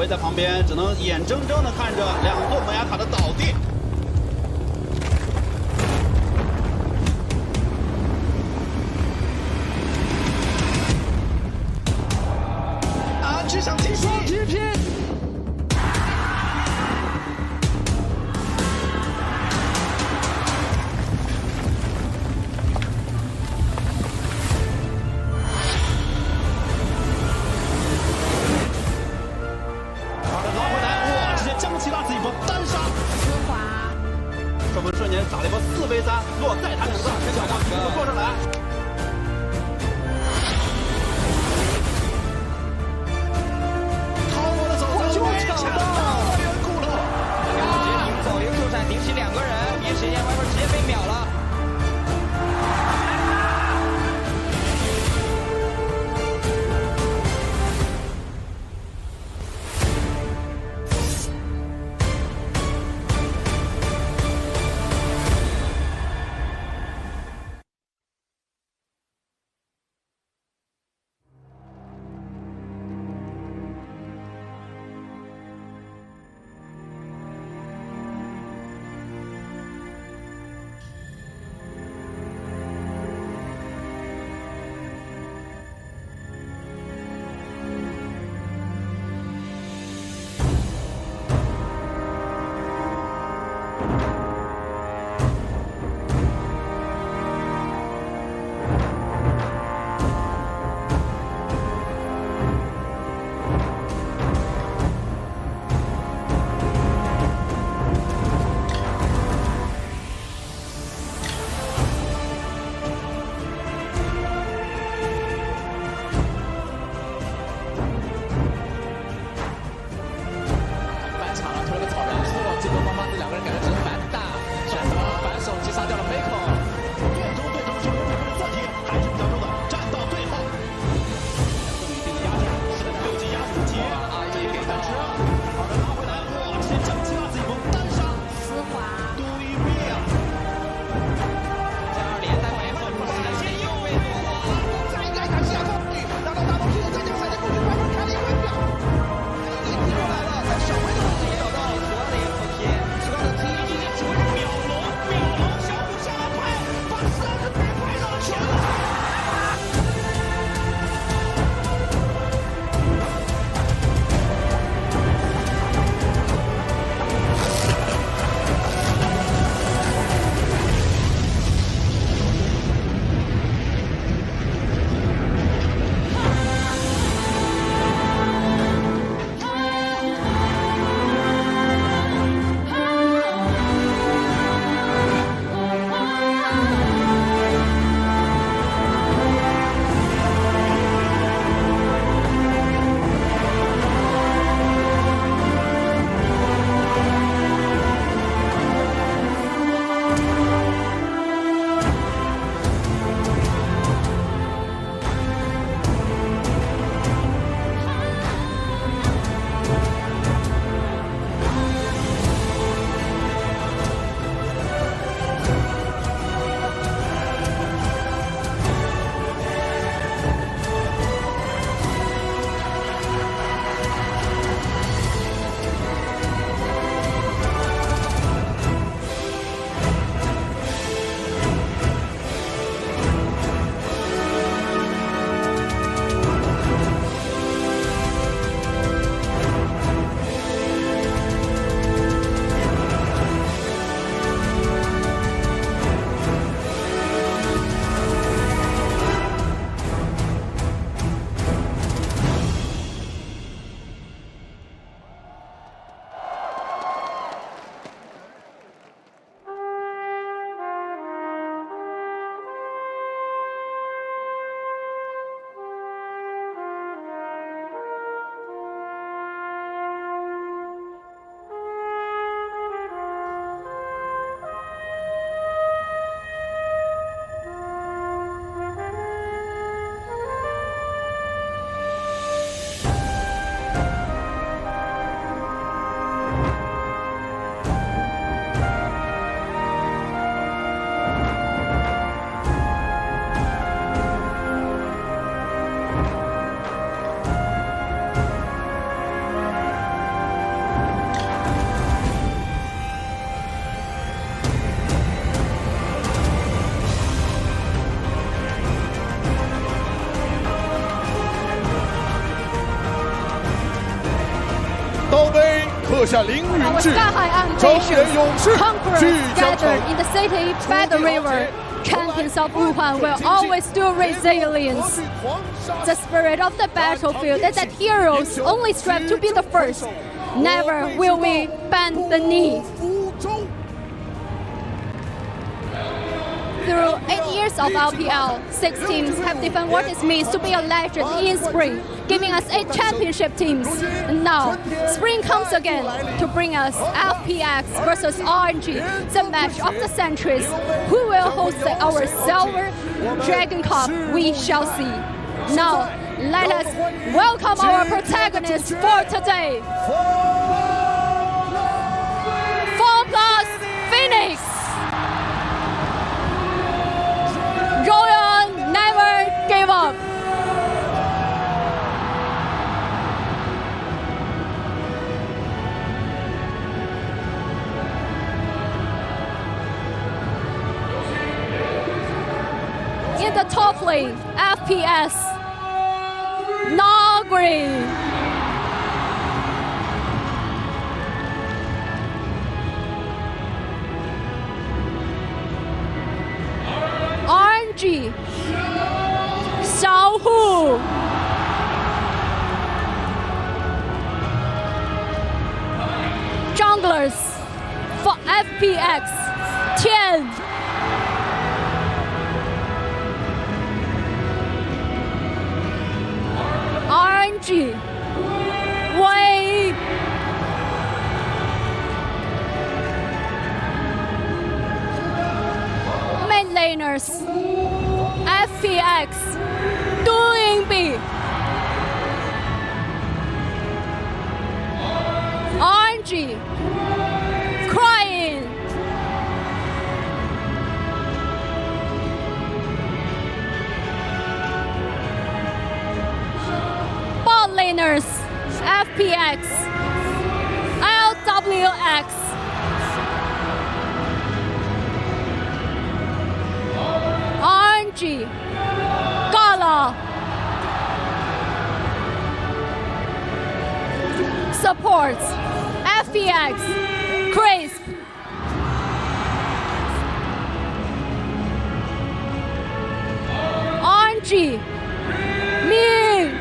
围在旁边，只能眼睁睁的看着两座门牙塔的倒地。只想继续双击拼。把他拉回来，哇！直接将其拉死一波单杀。丝滑。Our sky-high ambitions, conquerors gathered in the city by the river. Champions of Wuhan will always do resilience. The spirit of the battlefield is that heroes only strive to be the first. Never will we bend the knee. Through 8 years of LPL, 6 teams have defined what it means to be a legend in spring, giving us 8 championship teams. And now, spring comes again to bring us FPX versus RNG, the match of the centuries. Who will host our Silver Dragon Cup? We shall see. Now, let us welcome our protagonists for today. FunPlus Phoenix. Royal never gave up. In the top lane, FPX, Nogri. RNG, Xiaohu. Junglers for FPX, Tian. RNG, Wei. Main laners, FPX, doing B. RNG, crying. Bot laners, FPX, LWX. RNG, Gala. Supports, FPX, Crisp. RNG, Ming.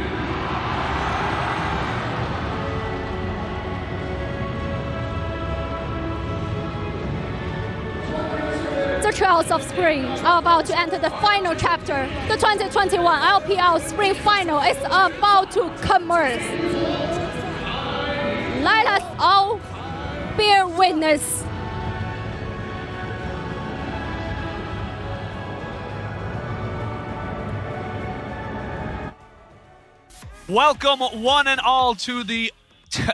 The trials of spring are about to enter the final chapter. The 2021 LPL Spring Final is about to commence. Let us all bear witness. Welcome one and all to the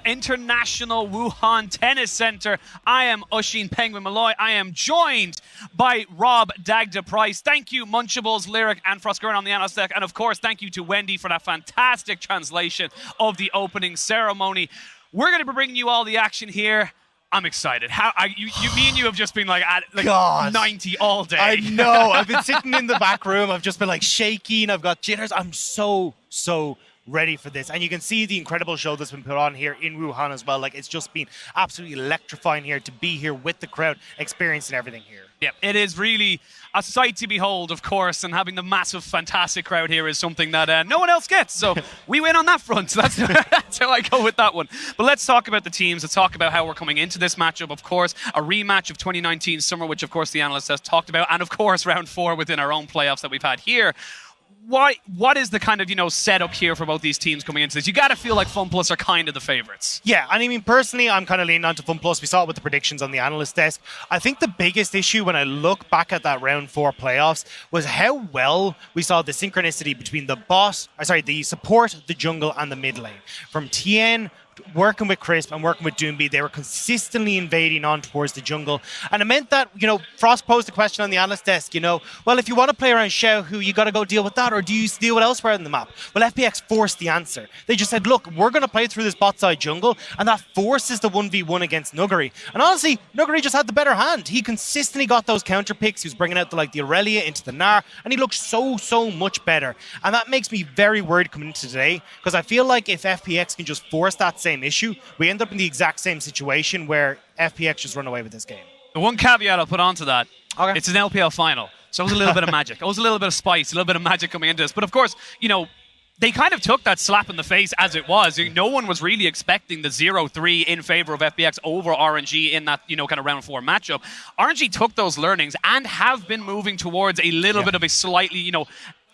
International Wuhan Tennis Center. I am Oisin Penguin Malloy. I am joined by Rob Dagda Price. Thank you, Munchables, Lyric, and Froskurin on the analyst deck. And of course, thank you to Wendy for that fantastic translation of the opening ceremony. We're going to be bringing you all the action here. I'm excited. Me and you have just been like at God. 90 all day. I know. I've been sitting in the back room. I've just been like shaking. I've got jitters. I'm so ready for this. And you can see the incredible show that's been put on here in Wuhan as well. Like, it's just been absolutely electrifying here to be here with the crowd, experiencing everything here. Yeah, it is really a sight to behold, of course, and having the massive, fantastic crowd here is something that no one else gets. So we win on that front. So that's how I go with that one. But let's talk about the teams. Let's talk about how we're coming into this matchup. Of course, a rematch of 2019 summer, which, of course, the analyst has talked about. And, of course, round 4 within our own playoffs that we've had here. What is the kind of, setup here for both these teams coming into this? You got to feel like FunPlus are kind of the favorites. Yeah, and I mean, personally, I'm kind of leaning onto FunPlus. We saw it with the predictions on the analyst desk. I think the biggest issue when I look back at that round 4 playoffs was how well we saw the synchronicity between the support, the jungle, and the mid lane. From Tien working with Crisp and working with Doomby, they were consistently invading on towards the jungle. And it meant that, Frost posed the question on the analyst desk, well, if you want to play around Xiaohu, you got to go deal with that, or do you deal with elsewhere in the map? Well, FPX forced the answer. They just said, look, we're going to play through this bot side jungle, and that forces the 1v1 against Nuguri. And honestly, Nuguri just had the better hand. He consistently got those counter picks. He was bringing out the Aurelia into the Gnar, and he looked so much better. And that makes me very worried coming into today, because I feel like if FPX can just force that same same issue. We end up in the exact same situation where FPX just run away with this game. The one caveat I'll put onto that, Okay. it's an LPL final. So it was a little bit of magic. It was a little bit of spice, a little bit of magic coming into this. But of course, they kind of took that slap in the face as it was. No one was really expecting the 0-3 in favor of FPX over RNG in that, kind of round 4 matchup. RNG took those learnings and have been moving towards a little bit of a slightly,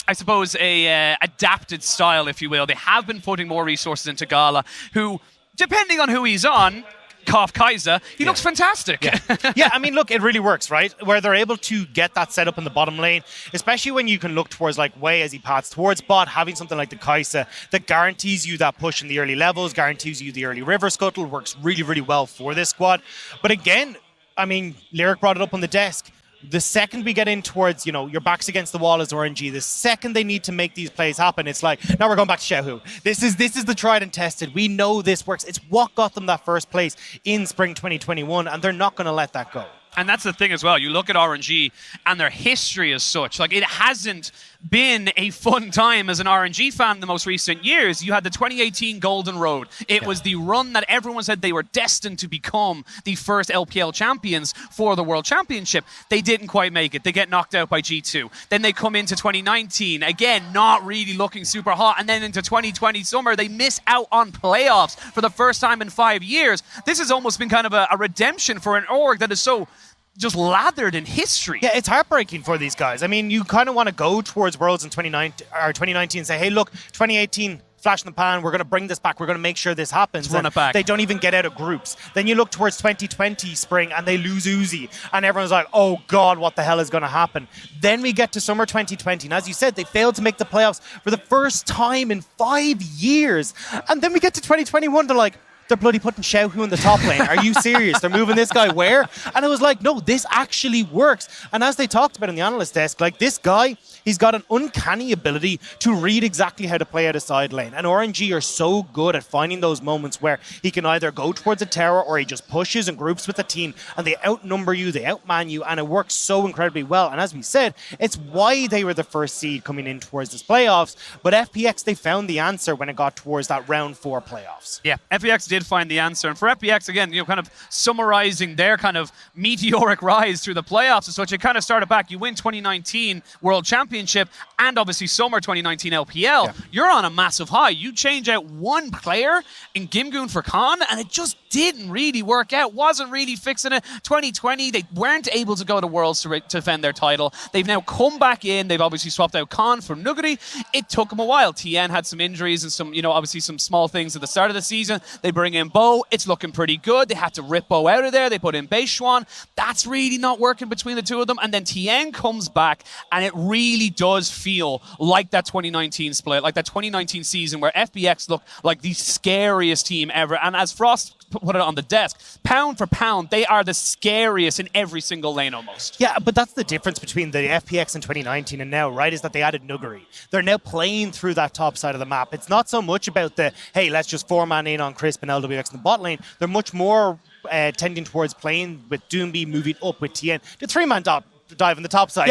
I suppose, a adapted style, if you will. They have been putting more resources into Gala, who, depending on who he's on, Kof Kaiser, he looks fantastic. Yeah, I mean, look, it really works, right? Where they're able to get that set up in the bottom lane, especially when you can look towards like Wei as he paths towards bot, having something like the Kaiser that guarantees you that push in the early levels, guarantees you the early river scuttle, works really, really well for this squad. But again, I mean, Lyric brought it up on the desk. The second we get in towards, your back's against the wall as RNG, the second they need to make these plays happen, it's like, now we're going back to Xiaohu. This is the tried and tested. We know this works. It's what got them that first place in spring 2021, and they're not going to let that go. And that's the thing as well. You look at RNG and their history as such. Like, it hasn't been a fun time as an RNG fan in the most recent years. You had the 2018 Golden Road. It was the run that everyone said they were destined to become the first LPL champions for the World Championship. They didn't quite make it. They get knocked out by G2. Then they come into 2019. Again, not really looking super hot. And then into 2020 summer, they miss out on playoffs for the first time in 5 years. This has almost been kind of a redemption for an org that is so just lathered in history. Yeah, it's heartbreaking for these guys. I mean, you kind of want to go towards Worlds in 2019 and say, hey, look, 2018, flash in the pan, we're going to bring this back. We're going to make sure this happens. Let's run it back. They don't even get out of groups. Then you look towards 2020 spring and they lose Uzi. And everyone's like, oh, God, what the hell is going to happen? Then we get to summer 2020. And as you said, they failed to make the playoffs for the first time in 5 years. And then we get to 2021, they're like, they're bloody putting Xiaohu in the top lane. Are you serious? They're moving this guy where? And it was like, no, this actually works. And as they talked about in the analyst desk, like this guy, he's got an uncanny ability to read exactly how to play out a side lane. And RNG are so good at finding those moments where he can either go towards a tower or he just pushes and groups with the team and they outnumber you, they outman you, and it works so incredibly well. And as we said, it's why they were the first seed coming in towards this playoffs. But FPX, they found the answer when it got towards that round 4 playoffs. Yeah, FPX did find the answer. And for FPX, again, kind of summarizing their kind of meteoric rise through the playoffs and such, it kind of started back. You win 2019 World Championship and obviously summer 2019 LPL. Yeah. You're on a massive high. You change out one player in Gimgoon for Khan, and it just didn't really work out. Wasn't really fixing it. 2020, they weren't able to go to Worlds to defend their title. They've now come back in. They've obviously swapped out Khan for Nuggery. It took them a while. TN had some injuries and some, obviously some small things at the start of the season. They bring in Bo. It's looking pretty good. They had to rip Bo out of there. They put in Beishuan. That's really not working between the two of them. And then TN comes back, and it really does feel like that 2019 split, like that 2019 season where FPX looked like the scariest team ever. And as Frost put it on the desk, pound for pound, they are the scariest in every single lane almost. Yeah, but that's the difference between the FPX in 2019 and now, right, is that they added Nuggery. They're now playing through that top side of the map. It's not so much about the, hey, let's just 4-man in on Crisp and LWX in the bot lane. They're much more tending towards playing with Doomby, moving up with TN. The 3-man dive on the top side,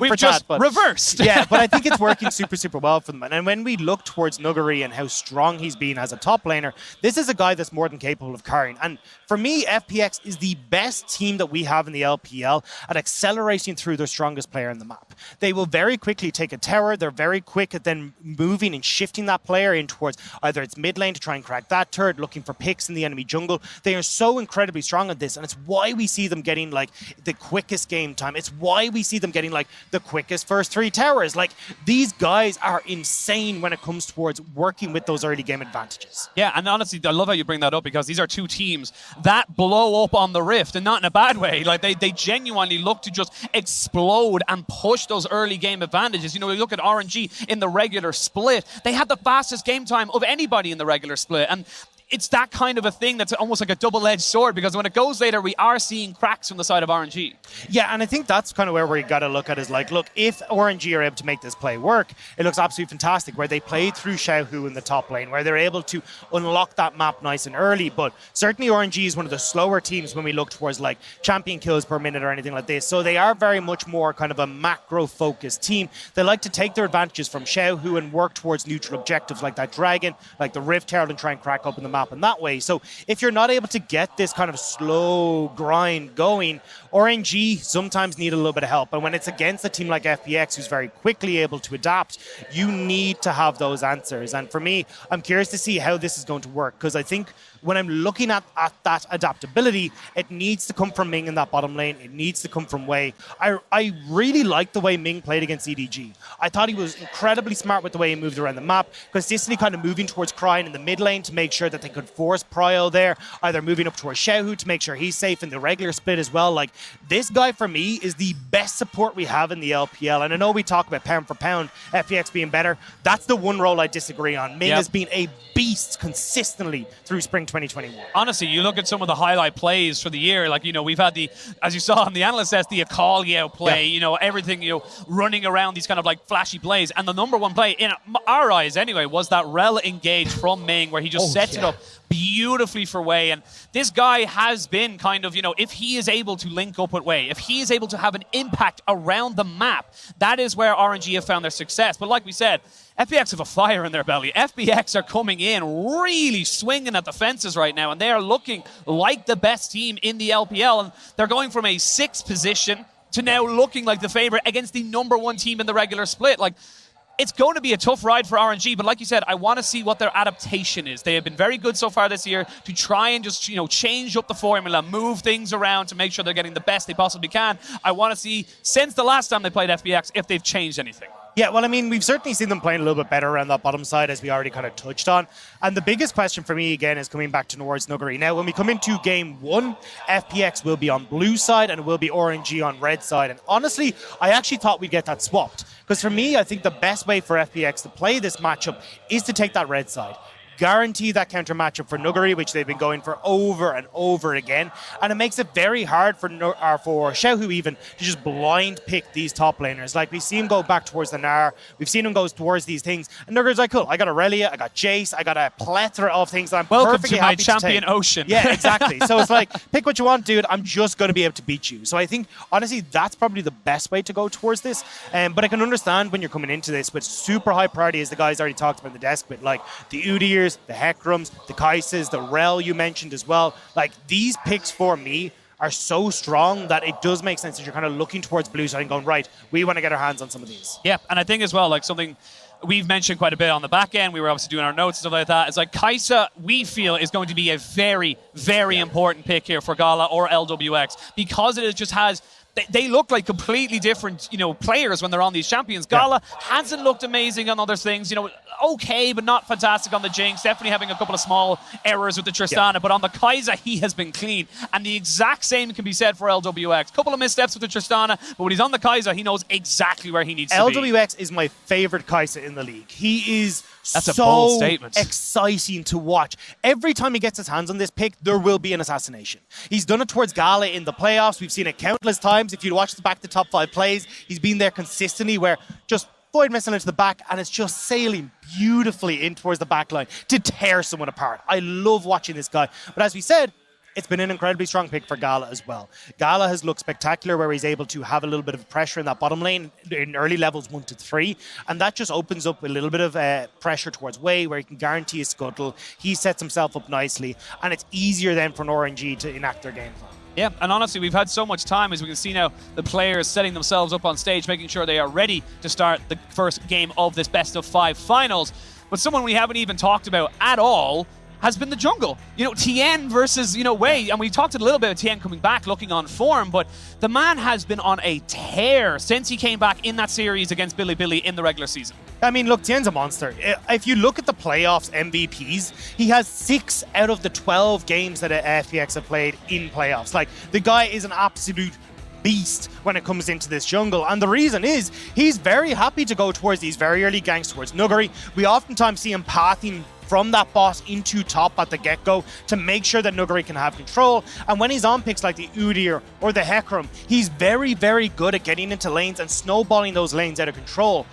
We've just reversed. Yeah, but I think it's working super, super well for them. And when we look towards Nuggery and how strong he's been as a top laner, this is a guy that's more than capable of carrying. And for me, FPX is the best team that we have in the LPL at accelerating through their strongest player in the map. They will very quickly take a tower. They're very quick at then moving and shifting that player in towards either its mid lane to try and crack that turret, looking for picks in the enemy jungle. They are so incredibly strong at this, and it's why we see them getting like the quickest game time. It's why we see them getting like the quickest first 3 towers. Like, these guys are insane when it comes towards working with those early game advantages. Yeah, and honestly, I love how you bring that up, because these are two teams that blow up on the Rift, and not in a bad way. Like, they genuinely look to just explode and push those early game advantages. You look at RNG in the regular split. They had the fastest game time of anybody in the regular split, and it's that kind of a thing that's almost like a double-edged sword, because when it goes later, we are seeing cracks from the side of RNG. Yeah, and I think that's kind of where we got to look at is like, look, if RNG are able to make this play work, it looks absolutely fantastic, where they played through Xiaohu in the top lane, where they're able to unlock that map nice and early. But certainly RNG is one of the slower teams when we look towards like champion kills per minute or anything like this. So they are very much more kind of a macro-focused team. They like to take their advantages from Xiaohu and work towards neutral objectives like that dragon, like the Rift Herald, and try and crack up in the map happen that way. So if you're not able to get this kind of slow grind going, RNG sometimes need a little bit of help. And when it's against a team like FPX, who's very quickly able to adapt, you need to have those answers. And for me, I'm curious to see how this is going to work, because I think when I'm looking at that adaptability, it needs to come from Ming in that bottom lane. It needs to come from Wei. I really liked the way Ming played against EDG. I thought he was incredibly smart with the way he moved around the map, consistently kind of moving towards Cryin in the mid lane to make sure that they could force Pryo there, either moving up towards Xiaohu to make sure he's safe in the regular split as well. Like, this guy for me is the best support we have in the LPL. And I know we talk about pound for pound, FPX being better. That's the one role I disagree on. Ming has been a beast consistently through spring 2021. Honestly, you look at some of the highlight plays for the year, like, we've had as you saw on the analyst desk, the Akaliao play, everything, running around these kind of like flashy plays. And the number one play, in our eyes anyway, was that rel engage from Ming, where he just sets it up beautifully for Wei. And this guy has been kind of, if he is able to link up with Wei, if he is able to have an impact around the map, that is where RNG have found their success. But like we said, FPX have a fire in their belly. FPX are coming in really swinging at the fences right now, and they are looking like the best team in the LPL. And they're going from a 6th position to now looking like the favorite against the number 1 team in the regular split. Like, it's going to be a tough ride for RNG, but like you said, I want to see what their adaptation is. They have been very good so far this year to try and just, change up the formula, move things around to make sure they're getting the best they possibly can. I want to see, since the last time they played FPX, if they've changed anything. Yeah, well, I mean, we've certainly seen them playing a little bit better around that bottom side, as we already kind of touched on. And the biggest question for me, again, is coming back towards Nuguri. Now, when we come into game 1, FPX will be on blue side and it will be RNG on red side. And honestly, I actually thought we'd get that swapped. Because for me, I think the best way for FPX to play this matchup is to take that red side. Guarantee that counter matchup for Nuguri, which they've been going for over and over again. And it makes it very hard for Xiaohu even to just blind pick these top laners. Like, we see him go back towards the Gnar. We've seen him go towards these things. And Nuguri's like, cool, I got Aurelia, I got Jace, I got a plethora of things that I'm perfectly happy to take. Welcome to my champion ocean. Yeah, exactly. So it's like, pick what you want, dude. I'm just going to be able to beat you. So I think, honestly, that's probably the best way to go towards this. But I can understand when you're coming into this with super high priority, as the guys already talked about in the desk, but like the Udyrs, the Hekrums, the Kaisas, the Rel you mentioned as well. Like, these picks for me are so strong that it does make sense that you're kind of looking towards blue side and going, right, we want to get our hands on some of these. Yeah, and I think as well, like, something we've mentioned quite a bit on the back end, we were obviously doing our notes and stuff like that, it's like Kaisa, we feel, is going to be a very, very important pick here for Gala or LWX, because it just has... They look like completely different, players when they're on these champions. Gala hasn't looked amazing on other things, okay, but not fantastic on the Jinx. Definitely having a couple of small errors with the Tristana, but on the Kai'Sa, he has been clean. And the exact same can be said for LWX. Couple of missteps with the Tristana, but when he's on the Kai'Sa, he knows exactly where he needs to be. LWX is my favorite Kai'Sa in the league. He is That's a bold statement. Exciting to watch. Every time he gets his hands on this pick, there will be an assassination. He's done it towards Gala in the playoffs. We've seen it countless times. If you watch the top 5 plays, he's been there consistently, where just Void missile into the back, and it's just sailing beautifully in towards the back line to tear someone apart. I love watching this guy. But as we said, it's been an incredibly strong pick for Gala as well. Gala has looked spectacular, where he's able to have a little bit of pressure in that bottom lane in early levels 1 to 3, and that just opens up a little bit of pressure towards Wei, where he can guarantee a scuttle. He sets himself up nicely, and it's easier then for an RNG to enact their game plan. Yeah, and honestly, we've had so much time, as we can see now, the players setting themselves up on stage, making sure they are ready to start the first game of this best-of-5 finals. But someone we haven't even talked about at all has been the jungle. Tien versus, Wei, and we talked a little bit about Tien coming back, looking on form, but the man has been on a tear since he came back in that series against Billy in the regular season. I mean, look, Tien's a monster. If you look at the playoffs MVPs, he has 6 out of the 12 games that FPX have played in playoffs. Like, the guy is an absolute beast when it comes into this jungle, and the reason is he's very happy to go towards these very early ganks towards Nuguri. We oftentimes see him pathing from that boss into top at the get-go to make sure that Nuguri can have control. And when he's on picks like the Udyr or the Hecarim, he's very, very good at getting into lanes and snowballing those lanes out of control.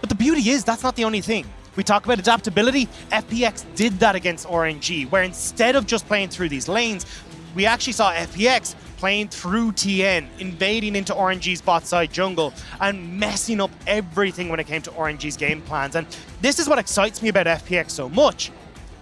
But the beauty is, that's not the only thing. We talk about adaptability. FPX did that against RNG, where instead of just playing through these lanes, we actually saw FPX playing through Tien, invading into RNG's bot side jungle, and messing up everything when it came to RNG's game plans. And this is what excites me about FPX so much.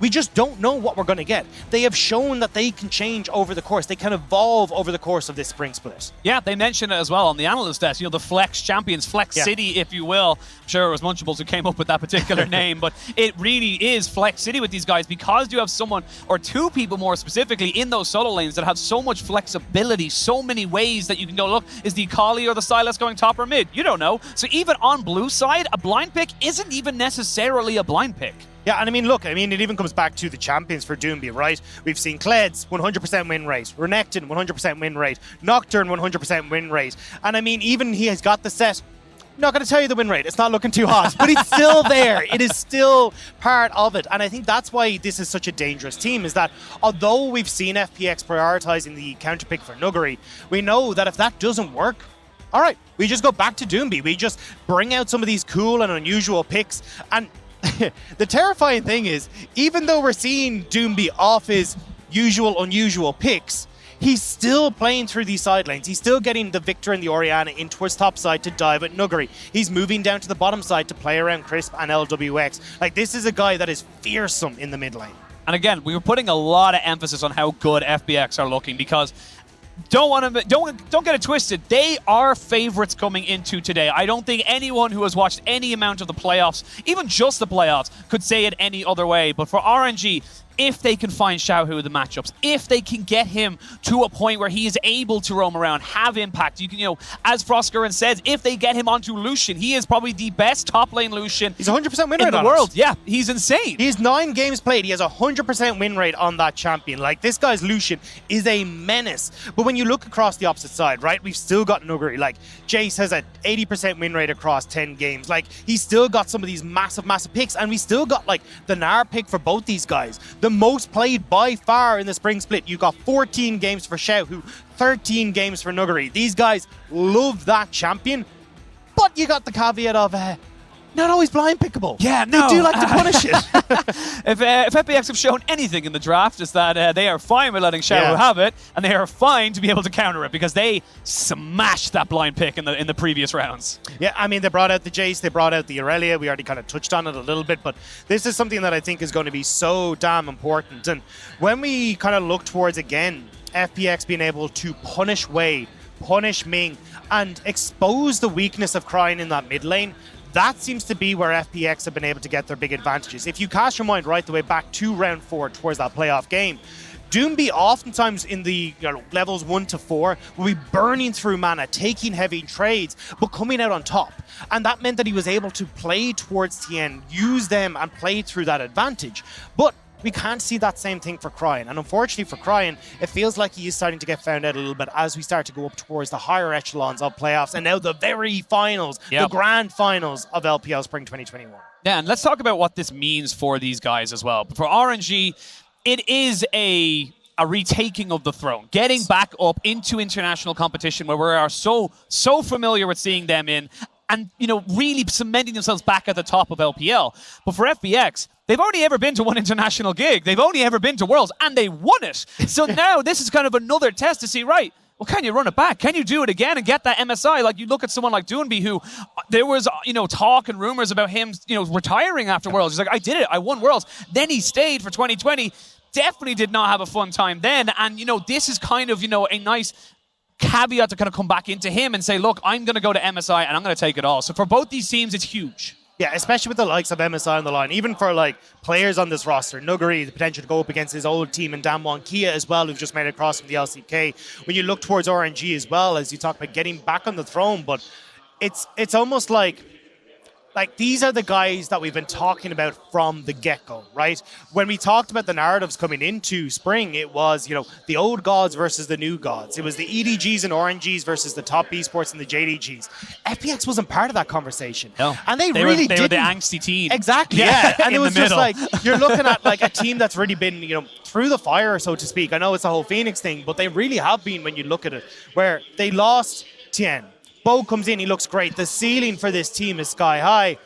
we just don't know what we're going to get. They have shown that they can change over the course. They can evolve over the course of this spring split. Yeah, they mentioned it as well on the analyst desk. You know, the Flex champions, Flex City, if you will. I'm sure it was Munchables who came up with that particular name, but it really is Flex City with these guys because you have someone, or two people more specifically, in those solo lanes that have so much flexibility, so many ways that you can go, look, is the Akali or the Sylas going top or mid? You don't know. So even on blue side, a blind pick isn't even necessarily a blind pick. Yeah, and I mean, look, it even comes back to the champions for Doomby, right? We've seen Kleds, 100% win rate. Renekton, 100% win rate. Nocturne, 100% win rate. And I mean, even he has got the set. I'm not going to tell you the win rate. It's not looking too hot, but it's still there. It is still part of it. And I think that's why this is such a dangerous team, is that although we've seen FPX prioritizing the counter pick for Nuguri, we know that if that doesn't work, all right, we just go back to Doomby. We just bring out some of these cool and unusual picks. And the terrifying thing is, even though we're seeing Doomby off his unusual picks, he's still playing through these side lanes. He's still getting the Victor and the Orianna in towards top side to dive at Nuguri. He's moving down to the bottom side to play around Crisp and LWX. Like, this is a guy that is fearsome in the mid lane. And again, we were putting a lot of emphasis on how good FPX are looking because don't get it twisted. They are favorites coming into today. I don't think anyone who has watched any amount of the playoffs, even just the playoffs, could say it any other way. But for RNG, if they can find Xiaohu the matchups, if they can get him to a point where he is able to roam around, have impact, you can, you know, as Frostgurren says, if they get him onto Lucian, he is probably the best top lane Lucian. He's 100% win rate in the world. Yeah, he's insane. He's 9 games played. He has 100% win rate on that champion. Like, this guy's Lucian is a menace. But when you look across the opposite side, right, we've still got Nuguri. Like, Jace has a 80% win rate across 10 games. Like, he's still got some of these massive picks, and we still got, like, the Gnar pick for both these guys. The most played by far in the spring split. You got 14 games for Xiaohu, 13 games for Nuguri. These guys love that champion, but you got the caveat of not always blind pickable. Yeah, no. They do like to punish it. If FPX have shown anything in the draft, is that they are fine with letting Xiaohu have it, and they are fine to be able to counter it because they smashed that blind pick in the previous rounds. Yeah, I mean, they brought out the Jace, they brought out the Aurelia. We already kind of touched on it a little bit, but this is something that I think is going to be so damn important. And when we kind of look towards, again, FPX being able to punish Wei, punish Ming, and expose the weakness of Crying in that mid lane, that seems to be where FPX have been able to get their big advantages. If you cast your mind right the way back to round 4 towards that playoff game, Doomby oftentimes in the levels 1 to 4 will be burning through mana, taking heavy trades, but coming out on top. And that meant that he was able to play towards Tien, use them and play through that advantage. But we can't see that same thing for Crying. And unfortunately for Crying, it feels like he is starting to get found out a little bit as we start to go up towards the higher echelons of playoffs and now the very finals, the grand finals of LPL Spring 2021. Yeah, and let's talk about what this means for these guys as well. For RNG, it is a retaking of the throne, getting back up into international competition where we are so familiar with seeing them in, and, you know, really cementing themselves back at the top of LPL. But for FPX, they've only ever been to one international gig. They've only ever been to Worlds, and they won it. So now this is kind of another test to see, right, well, can you run it back? Can you do it again and get that MSI? Like, you look at someone like Doomby, who there was, you know, talk and rumors about him, you know, retiring after Worlds. He's like, I did it. I won Worlds. Then he stayed for 2020. Definitely did not have a fun time then. And, you know, this is kind of, you know, a nice caveat to kind of come back into him and say, look, I'm going to go to MSI and I'm going to take it all. So for both these teams, it's huge. Yeah, especially with the likes of MSI on the line. Even for, like, players on this roster, Nuguri, the potential to go up against his old team, and Damwon Kia as well, who've just made it across from the LCK. When you look towards RNG as well, as you talk about getting back on the throne, but it's almost like these are the guys that we've been talking about from the get-go, right? When we talked about the narratives coming into spring, it was, you know, the old gods versus the new gods. It was the EDGs and RNGs versus the top esports and the JDGs. FPX wasn't part of that conversation. No. And they were really the angsty teen. Exactly, yeah. And it was just middle. like, you're looking at like a team that's really been, you know, through the fire, so to speak. I know it's a whole Phoenix thing, but they really have been when you look at it, where they lost Tien. Bo comes in, he looks great. The ceiling for this team is sky high.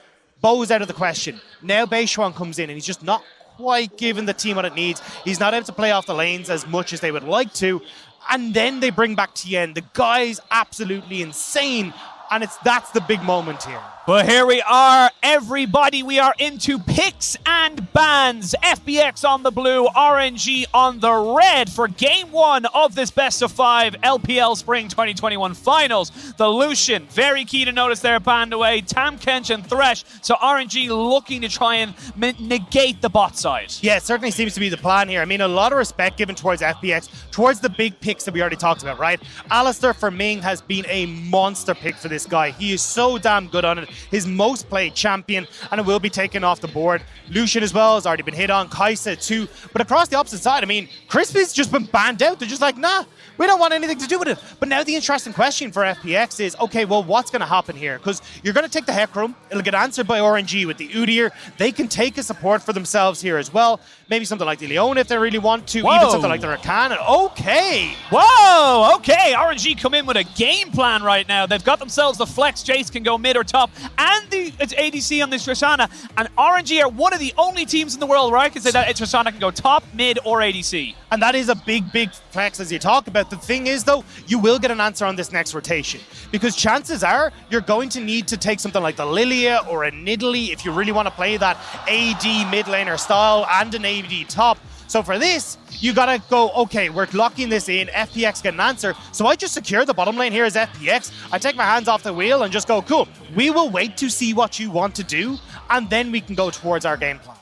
Bo's out of the question. Now Beishuan comes in and he's just not quite giving the team what it needs. He's not able to play off the lanes as much as they would like to. And then they bring back Tien. The guy's absolutely insane. And that's the big moment here. Well, here we are, everybody. We are into picks and bans. FPX on the blue, RNG on the red for game 1 of this best of 5 LPL Spring 2021 finals. The Lucian, very key to notice there, banned away. Tam, Kench, and Thresh. So RNG looking to try and negate the bot side. Yeah, it certainly seems to be the plan here. I mean, a lot of respect given towards FPX, towards the big picks that we already talked about, right? Alistair for Ming has been a monster pick for this guy. He is so damn good on it. His most played champion, and it will be taken off the board. Lucian as well has already been hit on. Kaisa too. But across the opposite side, I mean, Crispy's just been banned out. They're just like, nah, we don't want anything to do with it. But now the interesting question for FPX is, okay, well, what's going to happen here? Because you're going to take the Hecarim. It'll get answered by RNG with the Udyr. They can take a support for themselves here as well. Maybe something like the Leona if they really want to. Whoa. Even something like the Rakan. Okay. Whoa, okay. RNG come in with a game plan right now. They've got themselves the flex. Jace can go mid or top. And it's ADC on this Tristana. And RNG are one of the only teams in the world where I can say that Tristana can go top, mid, or ADC. And that is a big, big flex as you talk about. The thing is, though, you will get an answer on this next rotation. Because chances are you're going to need to take something like the Lilia or a Nidalee if you really want to play that AD mid laner style and an AD top. So for this, you gotta go, okay, we're locking this in, FPX get an answer. So I just secure the bottom lane here as FPX. I take my hands off the wheel and just go, cool, we will wait to see what you want to do, and then we can go towards our game plan.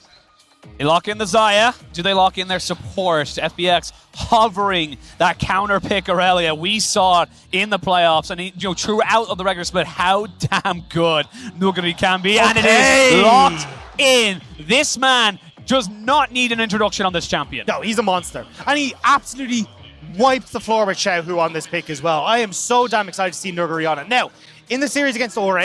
They lock in the Xayah. Do they lock in their support? FPX hovering that counter pick Aurelia. We saw it in the playoffs and throughout of the regular split how damn good Nuguri can be. Okay. And it is locked in. This man does not need an introduction on this champion. No, he's a monster. And he absolutely wipes the floor with Xiaohu on this pick as well. I am so damn excited to see Nuguri on it. Now, in the series against Ore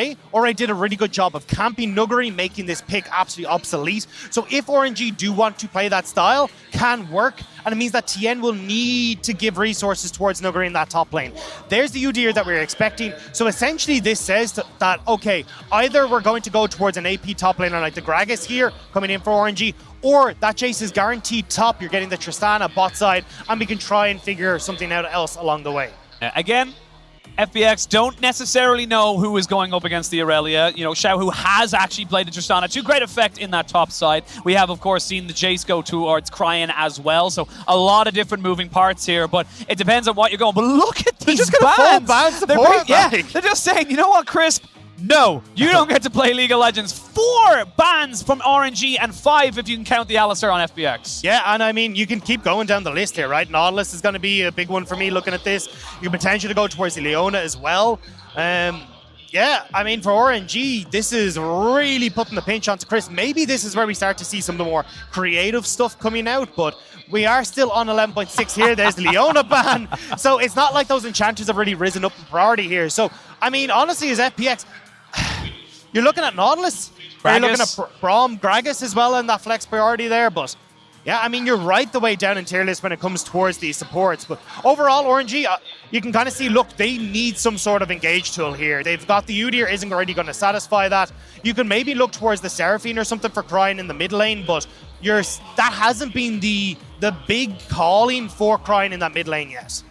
did a really good job of camping Nuguri, making this pick absolutely obsolete. So if RNG do want to play that style, can work, and it means that Tien will need to give resources towards Nuguri in that top lane. There's the Udyr that we're expecting. So essentially this says that, okay, either we're going to go towards an AP top laner like the Gragas here, coming in for RNG, or that Jace is guaranteed top, you're getting the Tristana bot side, and we can try and figure something out else along the way. Again, FPX don't necessarily know who is going up against the Aurelia. You know, Xiaohu has actually played the Tristana to great effect in that top side. We have, of course, seen the Jace go towards Cryan as well. So a lot of different moving parts here, but it depends on what you're going. But look at these just gonna full ban support, they're just saying, you know what, Crisp? No, you don't get to play League of Legends. 4 bans from RNG and 5 if you can count the Alistair on FPX. Yeah, and I mean, you can keep going down the list here, right? Nautilus is going to be a big one for me looking at this. You can potentially go towards the Leona as well. Yeah, I mean, for RNG, this is really putting the pinch onto Chris. Maybe this is where we start to see some of the more creative stuff coming out, but we are still on 11.6 here. There's the Leona ban. So it's not like those enchanters have really risen up in priority here. So, I mean, honestly, as FPX, you're looking at Nautilus, you're looking at Braum, Gragas as well in that flex priority there, but yeah, I mean, you're right the way down in tier list when it comes towards these supports, but overall, RNG, you can kind of see, look, they need some sort of engage tool here. They've got the Udyr, isn't already going to satisfy that. You can maybe look towards the Seraphine or something for Cryan in the mid lane, but that hasn't been the big calling for Cryan in that mid lane yet.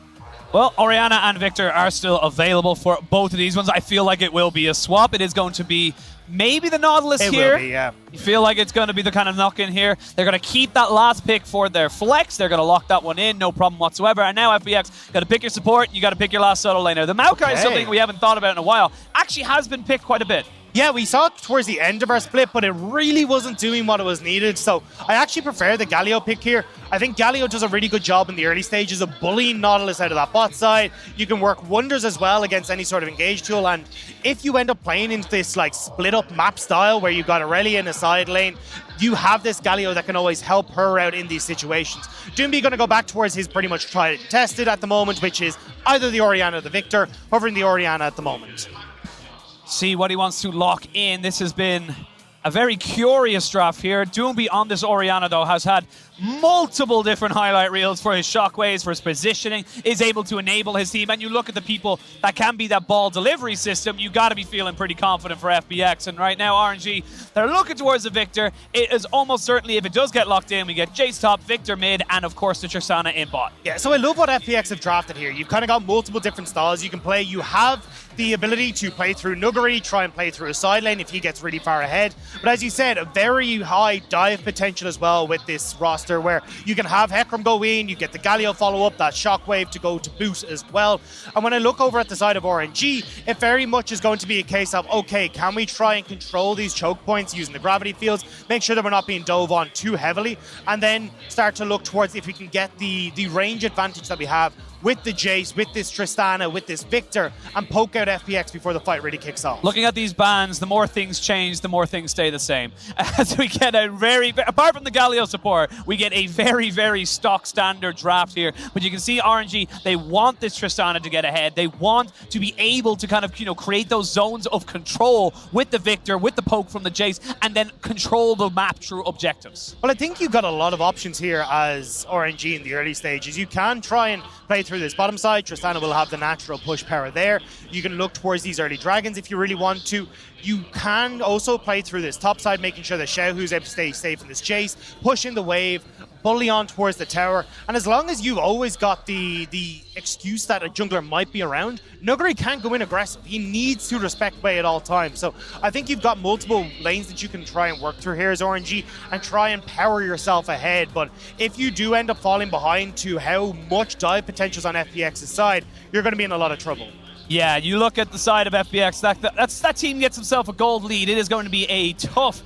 Well, Orianna and Victor are still available for both of these ones. I feel like it will be a swap. It is going to be maybe the Nautilus here. It will be, yeah. You feel like it's going to be the kind of knock-in here. They're going to keep that last pick for their flex. They're going to lock that one in, no problem whatsoever. And now FPX, got to pick your support. You got to pick your last solo laner. The Maokai is something we haven't thought about in a while. Actually has been picked quite a bit. Yeah, we saw it towards the end of our split, but it really wasn't doing what it was needed. So I actually prefer the Galio pick here. I think Galio does a really good job in the early stages of bullying Nautilus out of that bot side. You can work wonders as well against any sort of engage tool. And if you end up playing into this like split up map style where you've got Aurelia in a side lane, you have this Galio that can always help her out in these situations. Doomby going to go back towards his pretty much tried and tested at the moment, which is either the Orianna or the Victor, hovering the Orianna at the moment. See what he wants to lock in. This has been a very curious draft here. Doomby on this Orianna, though, has had multiple different highlight reels for his shockwaves, for his positioning, is able to enable his team. And you look at the people that can be that ball delivery system, you got to be feeling pretty confident for FPX. And right now, RNG, they're looking towards the Victor. It is almost certainly, if it does get locked in, we get Jace top, Victor mid, and of course the Tristana in bot. Yeah, so I love what FPX have drafted here. You've kind of got multiple different styles you can play. You have the ability to play through Nuguri, try and play through a side lane if he gets really far ahead. But as you said, a very high dive potential as well with this roster, where you can have Hecarim go in, you get the Galio follow up, that shockwave to go to boot as well. And when I look over at the side of RNG, it very much is going to be a case of, okay, can we try and control these choke points using the gravity fields, make sure that we're not being dove on too heavily, and then start to look towards if we can get the range advantage that we have with the Jace, with this Tristana, with this Victor, and poke out FPX before the fight really kicks off. Looking at these bans, the more things change, the more things stay the same. As we get a very, apart from the Galio support, we get a very, very stock standard draft here. But you can see RNG, they want this Tristana to get ahead. They want to be able to kind of, create those zones of control with the Victor, with the poke from the Jace, and then control the map through objectives. Well, I think you've got a lot of options here as RNG in the early stages. You can try and play through this bottom side. Tristana will have the natural push power there. You can look towards these early dragons if you really want to. You can also play through this top side, making sure that Xiaohu's able to stay safe in this chase, pushing the wave, bully on towards the tower. And as long as you've always got the excuse that a jungler might be around, Nuguri can't go in aggressive. He needs to respect Bay at all times. So I think you've got multiple lanes that you can try and work through here as RNG and try and power yourself ahead. But if you do end up falling behind to how much dive potential is on FPX's side, you're going to be in a lot of trouble. Yeah, you look at the side of FPX, that team gets himself a gold lead. It is going to be a tough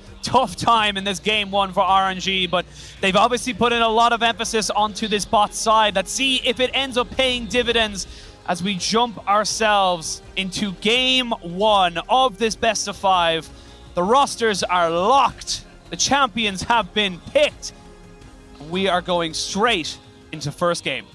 time in this game one for RNG, but they've obviously put in a lot of emphasis onto this bot side. Let's see if it ends up paying dividends as we jump ourselves into game one of this best of 5. The rosters are locked. The champions have been picked. We are going straight into first game.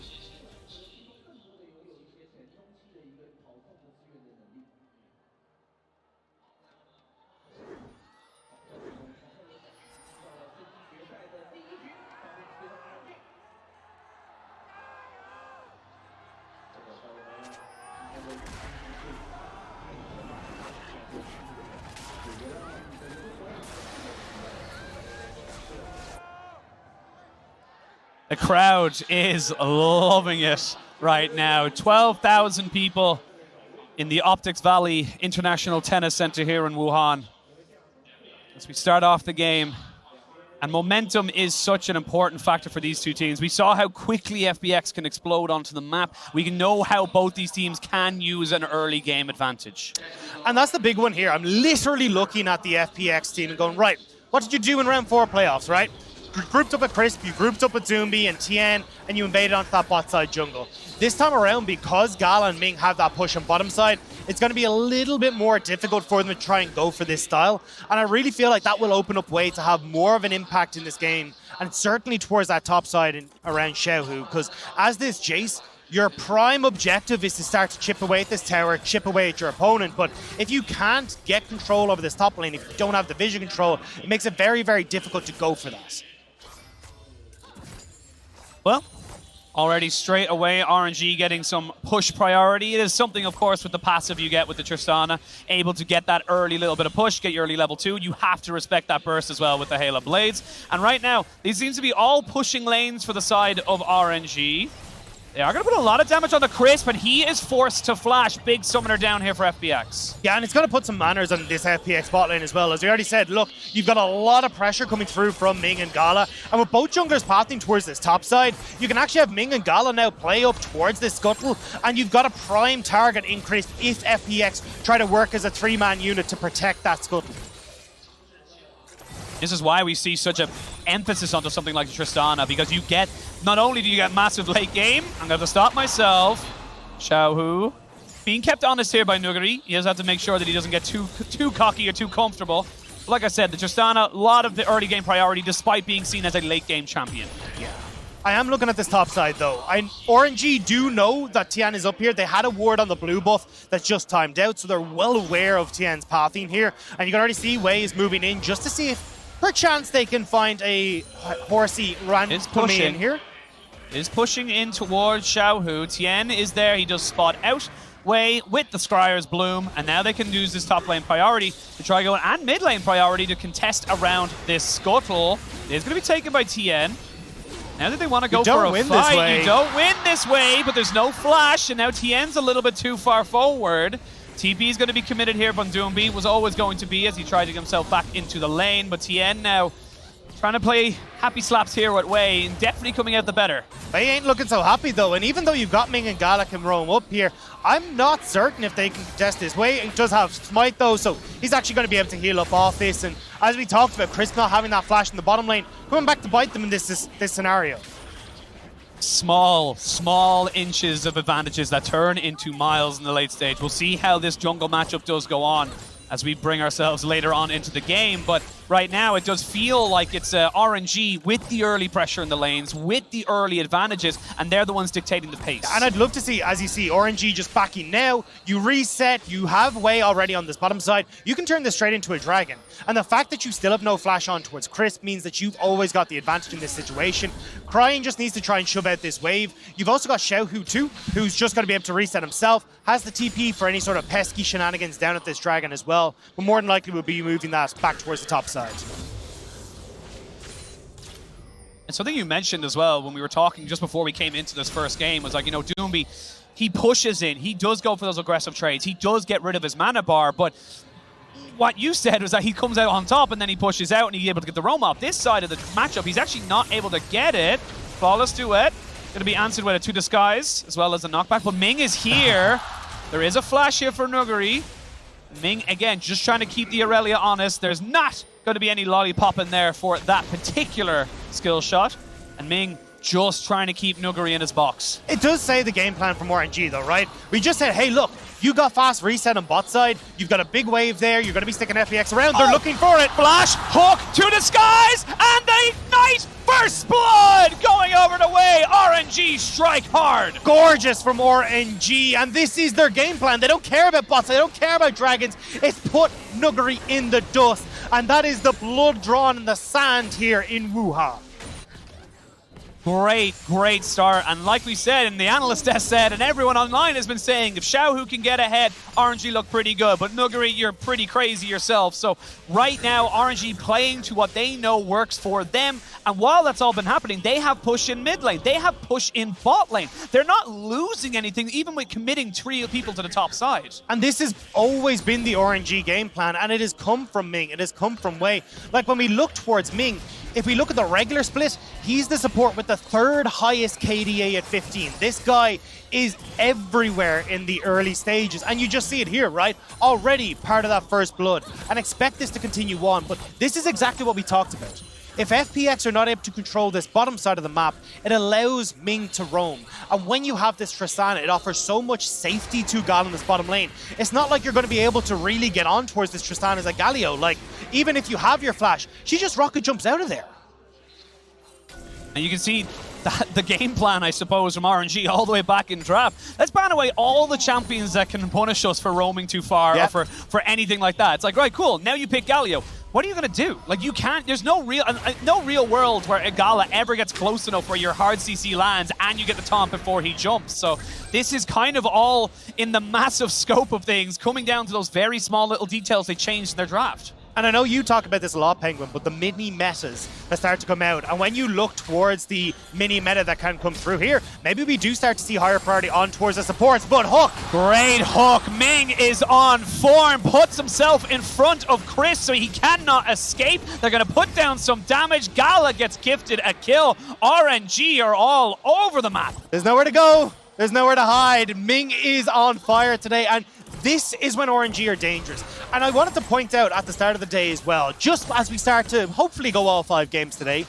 The crowd is loving it right now. 12,000 people in the Optics Valley International Tennis Center here in Wuhan. As we start off the game, and momentum is such an important factor for these two teams. We saw how quickly FPX can explode onto the map. We can know how both these teams can use an early game advantage. And that's the big one here. I'm literally looking at the FPX team and going, right, what did you do in round 4 playoffs, right? You grouped up with Crisp, you grouped up with Zumbi and Tien, and you invaded onto that bot side jungle. This time around, because Gala and Ming have that push on bottom side, it's going to be a little bit more difficult for them to try and go for this style. And I really feel like that will open up way to have more of an impact in this game, and certainly towards that top side and around Xiaohu, because as this Jace, your prime objective is to start to chip away at this tower, chip away at your opponent. But if you can't get control over this top lane, if you don't have the vision control, it makes it very, very difficult to go for that. Well, already straight away, RNG getting some push priority. It is something, of course, with the passive you get with the Tristana, able to get that early little bit of push, get your early level 2. You have to respect that burst as well with the Halo Blades. And right now, these seems to be all pushing lanes for the side of RNG. They are going to put a lot of damage on the Crisp, but he is forced to flash. Big summoner down here for FPX. Yeah, and it's going to put some manners on this FPX bot lane as well. As we already said, look, you've got a lot of pressure coming through from Ming and Gala. And with both junglers pathing towards this top side, you can actually have Ming and Gala now play up towards this scuttle. And you've got a prime target increase if FPX try to work as a 3-man unit to protect that scuttle. This is why we see such an emphasis onto something like Tristana, because you get, not only do you get massive late game, I'm going to stop myself, Xiaohu, being kept honest here by Nuguri. He does have to make sure that he doesn't get too cocky or too comfortable. But like I said, the Tristana, a lot of the early game priority despite being seen as a late game champion. Yeah. I am looking at this top side though. RNG do know that Tian is up here. They had a ward on the blue buff that's just timed out, so they're well aware of Tian's pathing here. And you can already see Wei is moving in just to see if perchance they can find a horsey run coming in here. Is pushing in towards Xiaohu. Tien is there. He does spot out way with the Scryer's Bloom, and now they can use this top lane priority to try going, and mid lane priority to contest around this scuttle. It's going to be taken by Tien. Now that they want to go for a fight, you don't win this way, but there's no flash, and now Tien's a little bit too far forward. TP is going to be committed here, but Doomby was always going to be as he tried to get himself back into the lane, but Tien now trying to play happy slaps here with Wei, and definitely coming out the better. They ain't looking so happy though, and even though you've got Ming and Gala can roam up here, I'm not certain if they can contest this. Wei does have Smite though, so he's actually going to be able to heal up off this, and as we talked about, Chris not having that flash in the bottom lane, coming back to bite them in this scenario. Small inches of advantages that turn into miles in the late stage. We'll see how this jungle matchup does go on as we bring ourselves later on into the game, but right now it does feel like it's RNG with the early pressure in the lanes, with the early advantages, and they're the ones dictating the pace. And I'd love to see, as you see, RNG just backing now, you reset, you have Wei already on this bottom side, you can turn this straight into a dragon. And the fact that you still have no flash on towards Chris means that you've always got the advantage in this situation. Crying just needs to try and shove out this wave. You've also got Xiaohu too, who's just going to be able to reset himself, has the TP for any sort of pesky shenanigans down at this dragon as well, but more than likely will be moving that back towards the top side. And something you mentioned as well when we were talking just before we came into this first game was like, you know, Doomby, he pushes in, he does go for those aggressive trades, he does get rid of his mana bar, but what you said was that he comes out on top and then he pushes out and he's able to get the roam off. This side of the matchup, he's actually not able to get it. Flawless duet. Going to be answered with a 2 disguise as well as a knockback, but Ming is here. There is a flash here for Nuguri. Ming, again, just trying to keep the Aurelia honest. There's not going to be any lollipop in there for that particular skill shot. And Ming just trying to keep Nuguri in his box. It does say the game plan from RNG though, right? We just said, hey, look, you got fast reset on bot side. You've got a big wave there. You're going to be sticking FPX around. They're looking for it. Flash, hook, 2 disguise, and they ignite. First blood going over the way. RNG strike hard. Gorgeous from RNG, and this is their game plan. They don't care about bots. They don't care about dragons. It's put Nuguri in the dust, and that is the blood drawn in the sand here in Wuha. Great start, and like we said, and the analyst desk said, and everyone online has been saying, if Xiaohu can get ahead, RNG look pretty good, but Nuguri, you're pretty crazy yourself. So right now, RNG playing to what they know works for them, and while that's all been happening, they have push in mid lane, they have push in bot lane. They're not losing anything, even with committing 3 people to the top side. And this has always been the RNG game plan, and it has come from Ming, it has come from Wei. Like when we look towards Ming, if we look at the regular split, he's the support with the 3rd highest KDA at 15. This guy is everywhere in the early stages, and you just see it here, right? Already part of that first blood, and expect this to continue on, but this is exactly what we talked about. If FPX are not able to control this bottom side of the map, it allows Ming to roam. And when you have this Tristana, it offers so much safety to Gal in this bottom lane. It's not like you're going to be able to really get on towards this Tristana as a Galio. Like, even if you have your flash, she just rocket jumps out of there. And you can see the game plan, I suppose, from RNG all the way back in draft. Let's ban away all the champions that can punish us for roaming too far or for anything like that. It's like, right, cool, now you pick Galio. What are you going to do? Like, you can't, there's no real world where a Gala ever gets close enough where your hard CC lands and you get the taunt before he jumps. So this is kind of all in the massive scope of things, coming down to those very small little details they changed in their draft. And I know you talk about this a lot, Penguin, but the mini metas that start to come out, and when you look towards the mini meta that can come through here, maybe we do start to see higher priority on towards the supports, but Hook! Great hook. Ming is on form, puts himself in front of Chris so he cannot escape. They're going to put down some damage. Gala gets gifted a kill. RNG are all over the map. There's nowhere to go. There's nowhere to hide. Ming is on fire today, and this is when RNG are dangerous. And I wanted to point out at the start of the day as well, just as we start to hopefully go all 5 games today,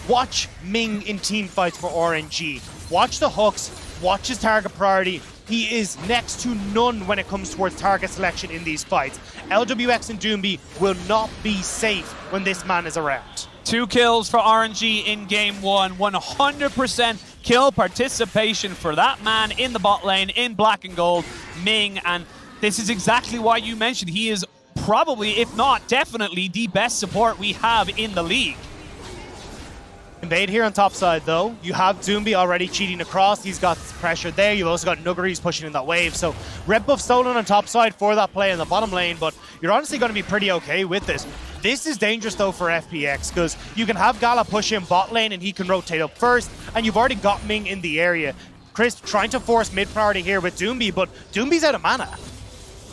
watch Ming in team fights for RNG. Watch the hooks, watch his target priority. He is next to none when it comes towards target selection in these fights. LWX and Doomby will not be safe when this man is around. 2 kills for RNG in game 1, 100% kill participation for that man in the bot lane in black and gold, Ming, and this is exactly why you mentioned he is probably, if not definitely, the best support we have in the league. Invade here on top side though. You have Doombi already cheating across. He's got pressure there. You've also got Nuggeries pushing in that wave. So red buff stolen on top side for that play in the bottom lane, but you're honestly going to be pretty okay with this. This is dangerous though for FPX because you can have Gala push in bot lane and he can rotate up first, and you've already got Ming in the area. Crisp trying to force mid priority here with Doombi, but Doombi's out of mana.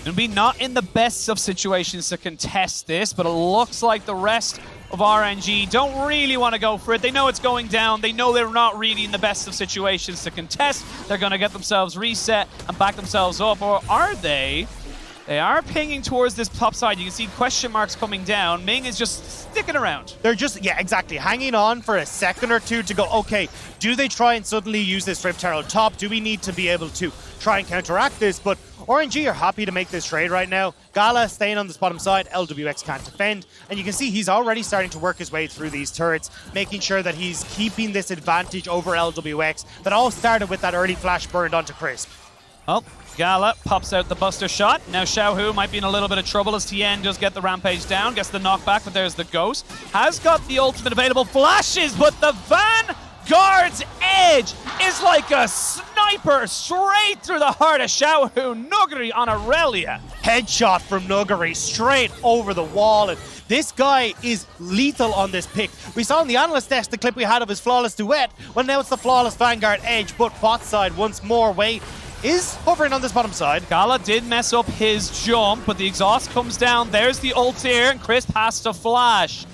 Doombi not in the best of situations to contest this, but it looks like the rest of RNG don't really want to go for it. They know it's going down. They know they're not really in the best of situations to contest. They're going to get themselves reset and back themselves up. Or are they? They are pinging towards this top side. You can see question marks coming down. Ming is just sticking around. They're just, yeah, exactly, hanging on for a second or two to go, okay, do they try and suddenly use this Rift Herald top? Do we need to be able to try and counteract this? But RNG are happy to make this trade right now. Gala staying on this bottom side, LWX can't defend, and you can see he's already starting to work his way through these turrets, making sure that he's keeping this advantage over LWX that all started with that early flash burned onto Crisp. Oh, Gala pops out the buster shot. Now Xiaohu might be in a little bit of trouble as Tien does get the rampage down, gets the knockback, but there's the ghost. Has got the ultimate available, flashes, but the Vanguard's edge is like a sniper straight through the heart of Xiaohu. Nuggary on Aurelia. Headshot from Nuggary straight over the wall, and this guy is lethal on this pick. We saw on the analyst desk the clip we had of his flawless duet. Well, now it's the flawless Vanguard edge, but bot side once more. Wei is hovering on this bottom side. Gala did mess up his jump, but the exhaust comes down. There's the ult here, and Crisp has to flash.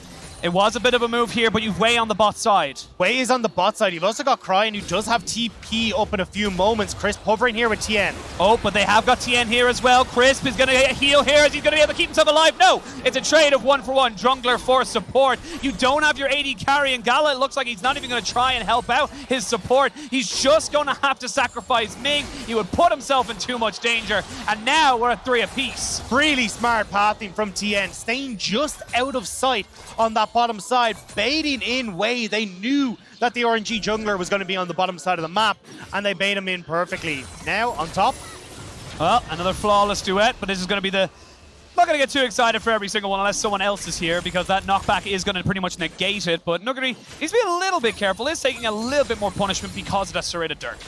It was a bit of a move here, but you've Wei on the bot side. Wei is on the bot side. You've also got Cryan, who does have TP up in a few moments. Crisp hovering here with Tien. Oh, but they have got Tien here as well. Crisp is going to get a heal here. Is he going to be able to keep himself alive? No! It's a trade of 1-for-1. Jungler for support. You don't have your AD carry, and Gala, it looks like he's not even going to try and help out his support. He's just going to have to sacrifice Ming. He would put himself in too much danger, and now we're at 3 apiece. Really smart pathing from Tien, staying just out of sight on that bottom side, baiting in Wei. They knew that the RNG jungler was going to be on the bottom side of the map, and they bait him in perfectly. Now, on top. Well, another flawless duet, but this is going to be the... I'm not going to get too excited for every single one unless someone else is here, because that knockback is going to pretty much negate it, but Nuggary needs to be a little bit careful. He's taking a little bit more punishment because of that serrated dirt.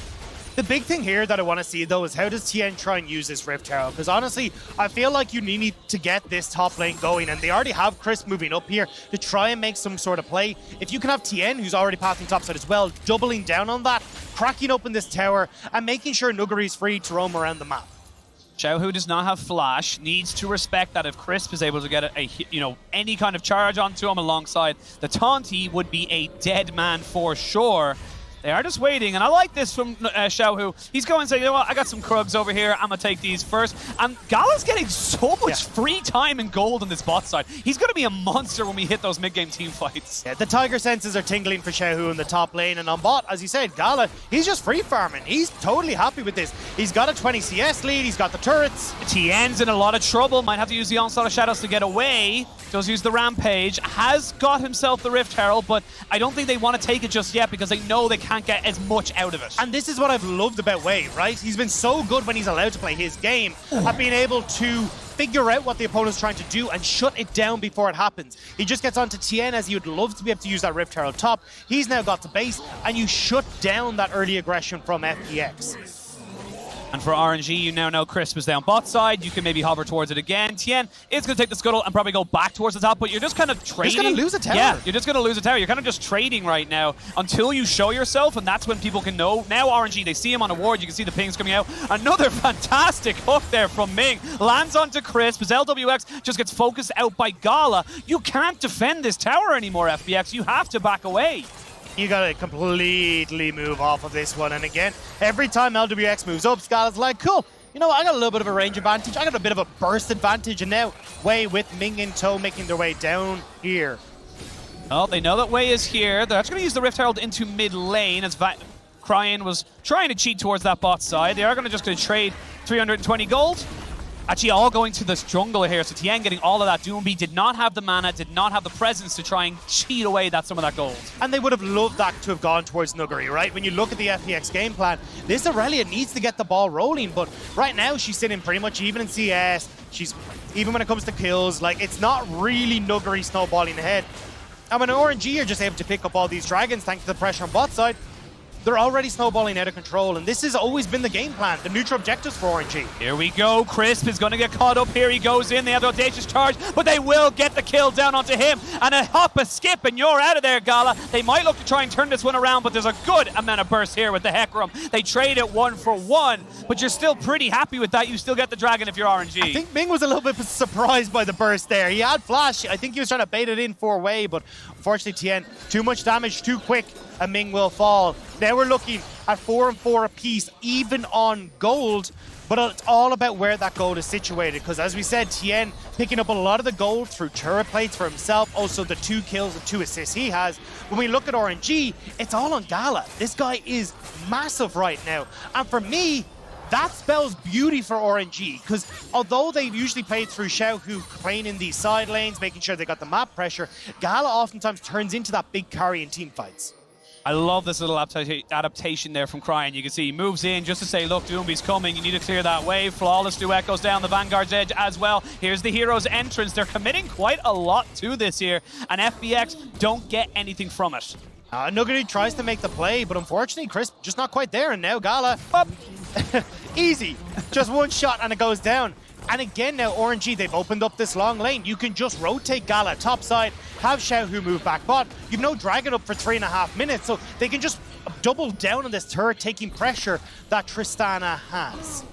The big thing here that I want to see, though, is how does Tien try and use this Rift Herald? Because honestly, I feel like you need to get this top lane going, and they already have Crisp moving up here to try and make some sort of play. If you can have Tien, who's already pathing topside as well, doubling down on that, cracking open this tower, and making sure Nuggery's free to roam around the map. Xiaohu does not have flash, needs to respect that if Crisp is able to get any kind of charge onto him alongside the taunt, he would be a dead man for sure. They are just waiting, and I like this from Xiaohu. He's going to say, you know what, I got some Krugs over here, I'm going to take these first. And Gala's getting so much free time and gold on this bot side. He's going to be a monster when we hit those mid-game team fights. Yeah, the Tiger senses are tingling for Xiaohu in the top lane, and on bot, as you said, Gala, he's just free farming. He's totally happy with this. He's got a 20 CS lead, he's got the turrets. Tien's in a lot of trouble, might have to use the Onslaught of Shadows to get away. Does use the Rampage, has got himself the Rift Herald, but I don't think they want to take it just yet because they know they can't get as much out of it. And this is what I've loved about Wei, right? He's been so good when he's allowed to play his game at being able to figure out what the opponent's trying to do and shut it down before it happens. He just gets onto Tien as he would love to be able to use that Rift Herald top. He's now got the base, and you shut down that early aggression from FPX. And for RNG, you now know Crisp is down bot side. You can maybe hover towards it again. Tien is going to take the scuttle and probably go back towards the top, but you're just kind of trading. You're just going to lose a tower. Yeah, you're just going to lose a tower. You're kind of just trading right now until you show yourself, and that's when people can know. Now RNG, they see him on a ward. You can see the pings coming out. Another fantastic hook there from Ming. Lands onto Crisp as LWX just gets focused out by Gala. You can't defend this tower anymore, FPX. You have to back away. You gotta completely move off of this one. And again, every time LWX moves up, Scala's like, cool, you know what, I got a little bit of a range advantage. I got a bit of a burst advantage. And now Wei with Ming in tow making their way down here. Oh, they know that Wei is here. They're actually going to use the Rift Herald into mid lane as Cryan was trying to cheat towards that bot side. They are going to trade 320 gold. Actually, all going to this jungle here, so Tien getting all of that. Doombi did not have the mana, did not have the presence to try and cheat away some of that gold. And they would have loved that to have gone towards Nuggary, right? When you look at the FPX game plan, this Aurelia needs to get the ball rolling, but right now she's sitting pretty much even in CS. She's even when it comes to kills, like, it's not really Nuggery snowballing ahead. And when RNG are just able to pick up all these dragons thanks to the pressure on bot side, they're already snowballing out of control, and this has always been the game plan, the neutral objectives for RNG. Here we go, Crisp is going to get caught up here, he goes in, they have the audacious charge, but they will get the kill down onto him, and a hop, a skip, and you're out of there, Gala. They might look to try and turn this one around, but there's a good amount of burst here with the Hecarim. They trade it 1 for 1, but you're still pretty happy with that, you still get the dragon if you're RNG. I think Ming was a little bit surprised by the burst there. He had flash, I think he was trying to bait it in 4-way, but unfortunately Tien, too much damage, too quick, and Ming will fall. Now we're looking at 4 and 4 apiece, even on gold, but it's all about where that gold is situated, because as we said, Tien picking up a lot of the gold through turret plates for himself, also the 2 kills and 2 assists he has. When we look at RNG, it's all on Gala. This guy is massive right now, and for me, that spells beauty for RNG, because although they've usually played through Xiaohu playing in these side lanes, making sure they got the map pressure, Gala oftentimes turns into that big carry in team fights. I love this little adaptation there from Cryan. You can see he moves in just to say, look, Doomby's coming. You need to clear that way. Flawless duet goes down the Vanguard's edge as well. Here's the hero's entrance. They're committing quite a lot to this here, and FPX don't get anything from it. Nuggery tries to make the play, but unfortunately, Crisp just not quite there, and now Gala, up. Easy. Just one shot and it goes down. And again now, RNG, they've opened up this long lane. You can just rotate Gala top side, have Xiaohu move back bot. You've no dragon up for 3.5 minutes, so they can just double down on this turret, taking pressure that Tristana has.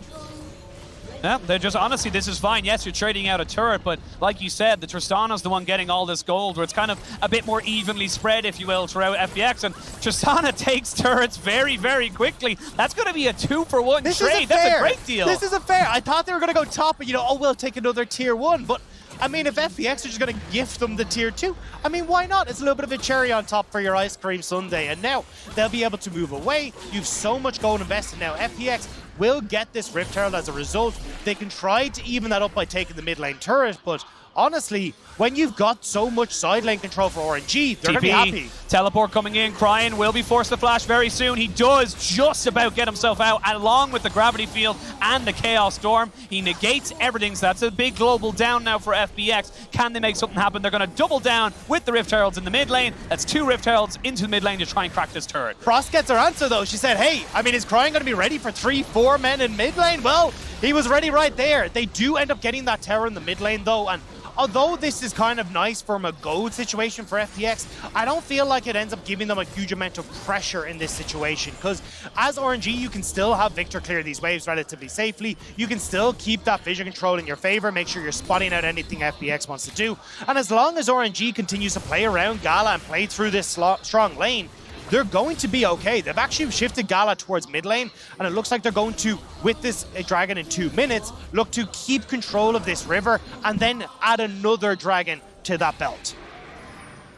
Yeah, they're just, honestly, this is fine. Yes, you're trading out a turret, but like you said, the Tristana's the one getting all this gold, where it's kind of a bit more evenly spread, if you will, throughout FPX, and Tristana takes turrets very, very quickly. That's going to be a 2-for-1 trade. That's a great deal. This isn't fair. I thought they were going to go top, and, oh, we'll take another tier 1, but I mean, if FPX are just going to gift them the tier 2, I mean, why not? It's a little bit of a cherry on top for your ice cream sundae, and now they'll be able to move away. You've so much gold invested now. FPX will get this Rift Herald as a result. They can try to even that up by taking the mid lane turret, but honestly, when you've got so much side lane control for RNG, they're going to be happy. Teleport coming in, Cryan will be forced to flash very soon. He does just about get himself out, along with the gravity field and the Chaos Storm. He negates everything, so that's a big global down now for FPX. Can they make something happen? They're going to double down with the Rift Heralds in the mid lane. That's 2 Rift Heralds into the mid lane to try and crack this turret. Frost gets her answer though. She said, hey, I mean, is Cryan going to be ready for 3-4 men in mid lane? Well, he was ready right there. They do end up getting that tower in the mid lane though, and although this is kind of nice from a gold situation for FPX, I don't feel like it ends up giving them a huge amount of pressure in this situation, because as RNG, you can still have Victor clear these waves relatively safely. You can still keep that vision control in your favor, make sure you're spotting out anything FPX wants to do. And as long as RNG continues to play around Gala and play through this strong lane, they're going to be okay. They've actually shifted Gala towards mid lane, and it looks like they're going to, with this dragon in 2 minutes, look to keep control of this river and then add another dragon to that belt.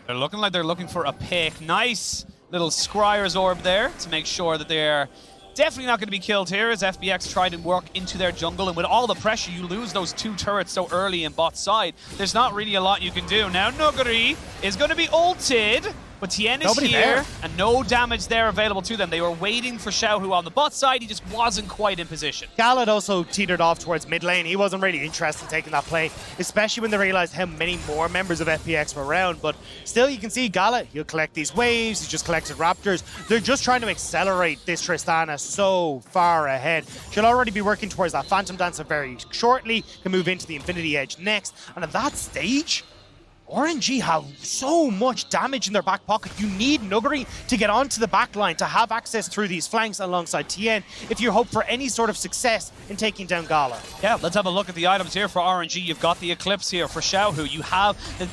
They're looking like they're looking for a pick. Nice little Scryer's orb there to make sure that they're definitely not going to be killed here, as FPX tried to work into their jungle, and with all the pressure, you lose those 2 turrets so early in bot side. There's not really a lot you can do. Now Nuggery is going to be ulted, but Tien is here, and no damage there available to them. They were waiting for Xiaohu on the bot side. He just wasn't quite in position. Gala also teetered off towards mid lane. He wasn't really interested in taking that play, especially when they realized how many more members of FPX were around. But still, you can see Gala, he'll collect these waves. He just collected Raptors. They're just trying to accelerate this Tristana so far ahead. She'll already be working towards that Phantom Dancer very shortly. Can move into the Infinity Edge next. And at that stage, RNG have so much damage in their back pocket. You need Nuggery to get onto the back line to have access through these flanks alongside Tien if you hope for any sort of success in taking down Gala. Yeah, let's have a look at the items here for RNG. You've got the Eclipse here for Xiaohu. You have the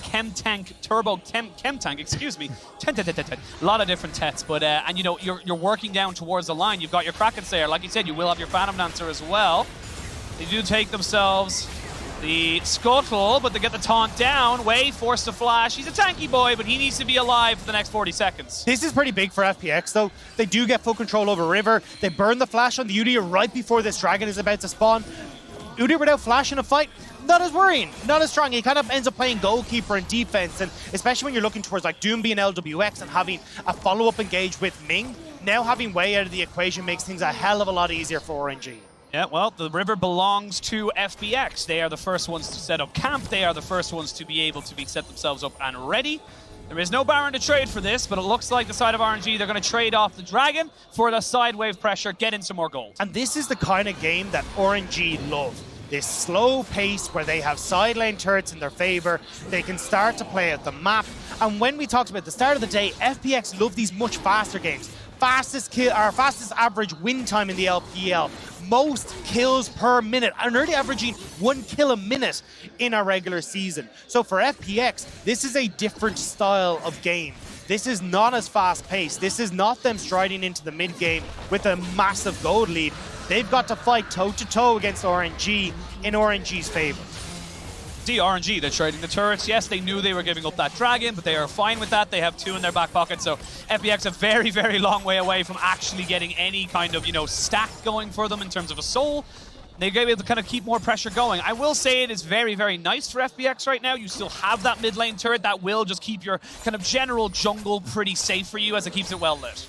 Chem Tank, Turbo Chem Tank, excuse me. A lot of different tets, but and you know, you're working down towards the line. You've got your Kraken Slayer. Like you said, you will have your Phantom Dancer as well. They do take themselves the Scuttle, but they get the taunt down. Wei forced to flash. He's a tanky boy, but he needs to be alive for the next 40 seconds. This is pretty big for FPX, though. They do get full control over River. They burn the flash on the Udyr right before this dragon is about to spawn. Udyr without flash in a fight, not as worrying, not as strong. He kind of ends up playing goalkeeper and defense, and especially when you're looking towards like Doomby and LWX and having a follow-up engage with Ming, now having Wei out of the equation makes things a hell of a lot easier for RNG. Yeah, well, the river belongs to FPX. They are the first ones to set up camp. They are the first ones to be able to set themselves up and ready. There is no Baron to trade for this, but it looks like the side of RNG, they're going to trade off the Dragon for the side wave pressure, get in some more gold. And this is the kind of game that RNG love. This slow pace where they have side lane turrets in their favor. They can start to play at the map. And when we talked about the start of the day, FPX love these much faster games. Fastest average win time in the LPL. Most kills per minute, and already averaging 1 kill a minute in a regular season. So for FPX, this is a different style of game. This is not as fast-paced. This is not them striding into the mid-game with a massive gold lead. They've got to fight toe-to-toe against RNG in RNG's favor. See, RNG, they're trading the turrets. Yes, they knew they were giving up that Dragon, but they are fine with that. They have 2 in their back pocket, so FPX a very, very long way away from actually getting any kind of, stack going for them in terms of a soul. They're able to kind of keep more pressure going. I will say it is very, very nice for FPX right now. You still have that mid lane turret that will just keep your kind of general jungle pretty safe for you as it keeps it well lit.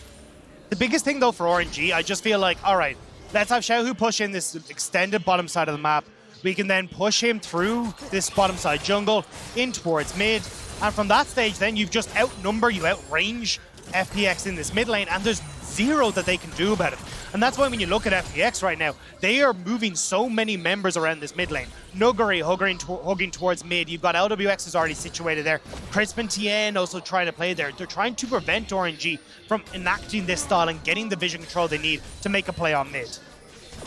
The biggest thing, though, for RNG, I just feel like, all right, let's have Xiaohu push in this extended bottom side of the map. We can then push him through this bottom side jungle in towards mid. And from that stage, then you've just you outrange FPX in this mid lane, and there's zero that they can do about it. And that's why when you look at FPX right now, they are moving so many members around this mid lane. Nuguri hugging towards mid. You've got LWX is already situated there. Crisp and Tien also trying to play there. They're trying to prevent RNG from enacting this style and getting the vision control they need to make a play on mid.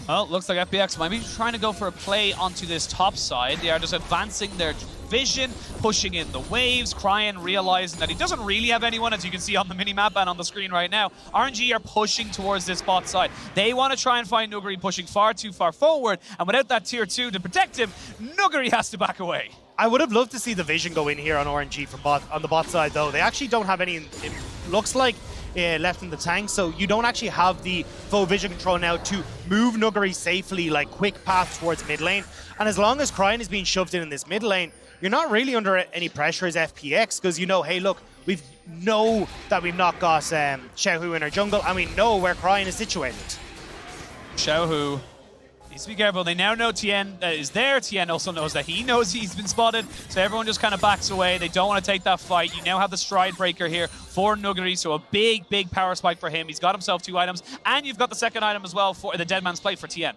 Well, looks like FPX might be trying to go for a play onto this top side. They are just advancing their vision, pushing in the waves. Cryan realizing that he doesn't really have anyone, as you can see on the minimap and on the screen right now. RNG are pushing towards this bot side. They want to try and find Nuguri pushing far too far forward, and without that tier 2 to protect him, Nuguri has to back away. I would have loved to see the vision go in here on RNG on the bot side, though. They actually don't have any, it looks like, left in the tank, so you don't actually have the full vision control now to move Nuguri safely, like quick path towards mid lane. And as long as Cryan is being shoved in this mid lane, you're not really under any pressure as FPX, because hey, look, we know that we've not got Xiaohu in our jungle, and we know where Cryan is situated. Xiaohu needs to be careful. They now know Tien is there. Tien also knows that he knows he's been spotted, so everyone just kind of backs away. They don't want to take that fight. You now have the Stride Breaker here for Nuguri, so a big, big power spike for him. He's got himself 2 items, and you've got the second item as well for the Dead Man's Plate for Tien.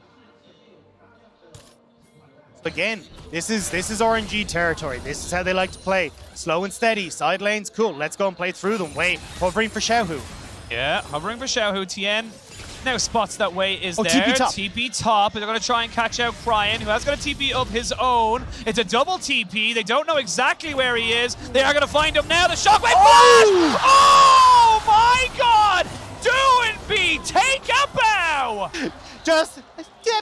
Again, this is RNG territory. This is how they like to play. Slow and steady. Side lanes, cool. Let's go and play through them. Wait, hovering for Xiaohu. Yeah, hovering for Xiaohu. Tien now spots that Wei is there. TP top. TP top. They're going to try and catch out Cryan, who has got a TP of his own. It's a double TP. They don't know exactly where he is. They are going to find him now. The shockwave flash! Oh my god! Do and be, take a bow! Just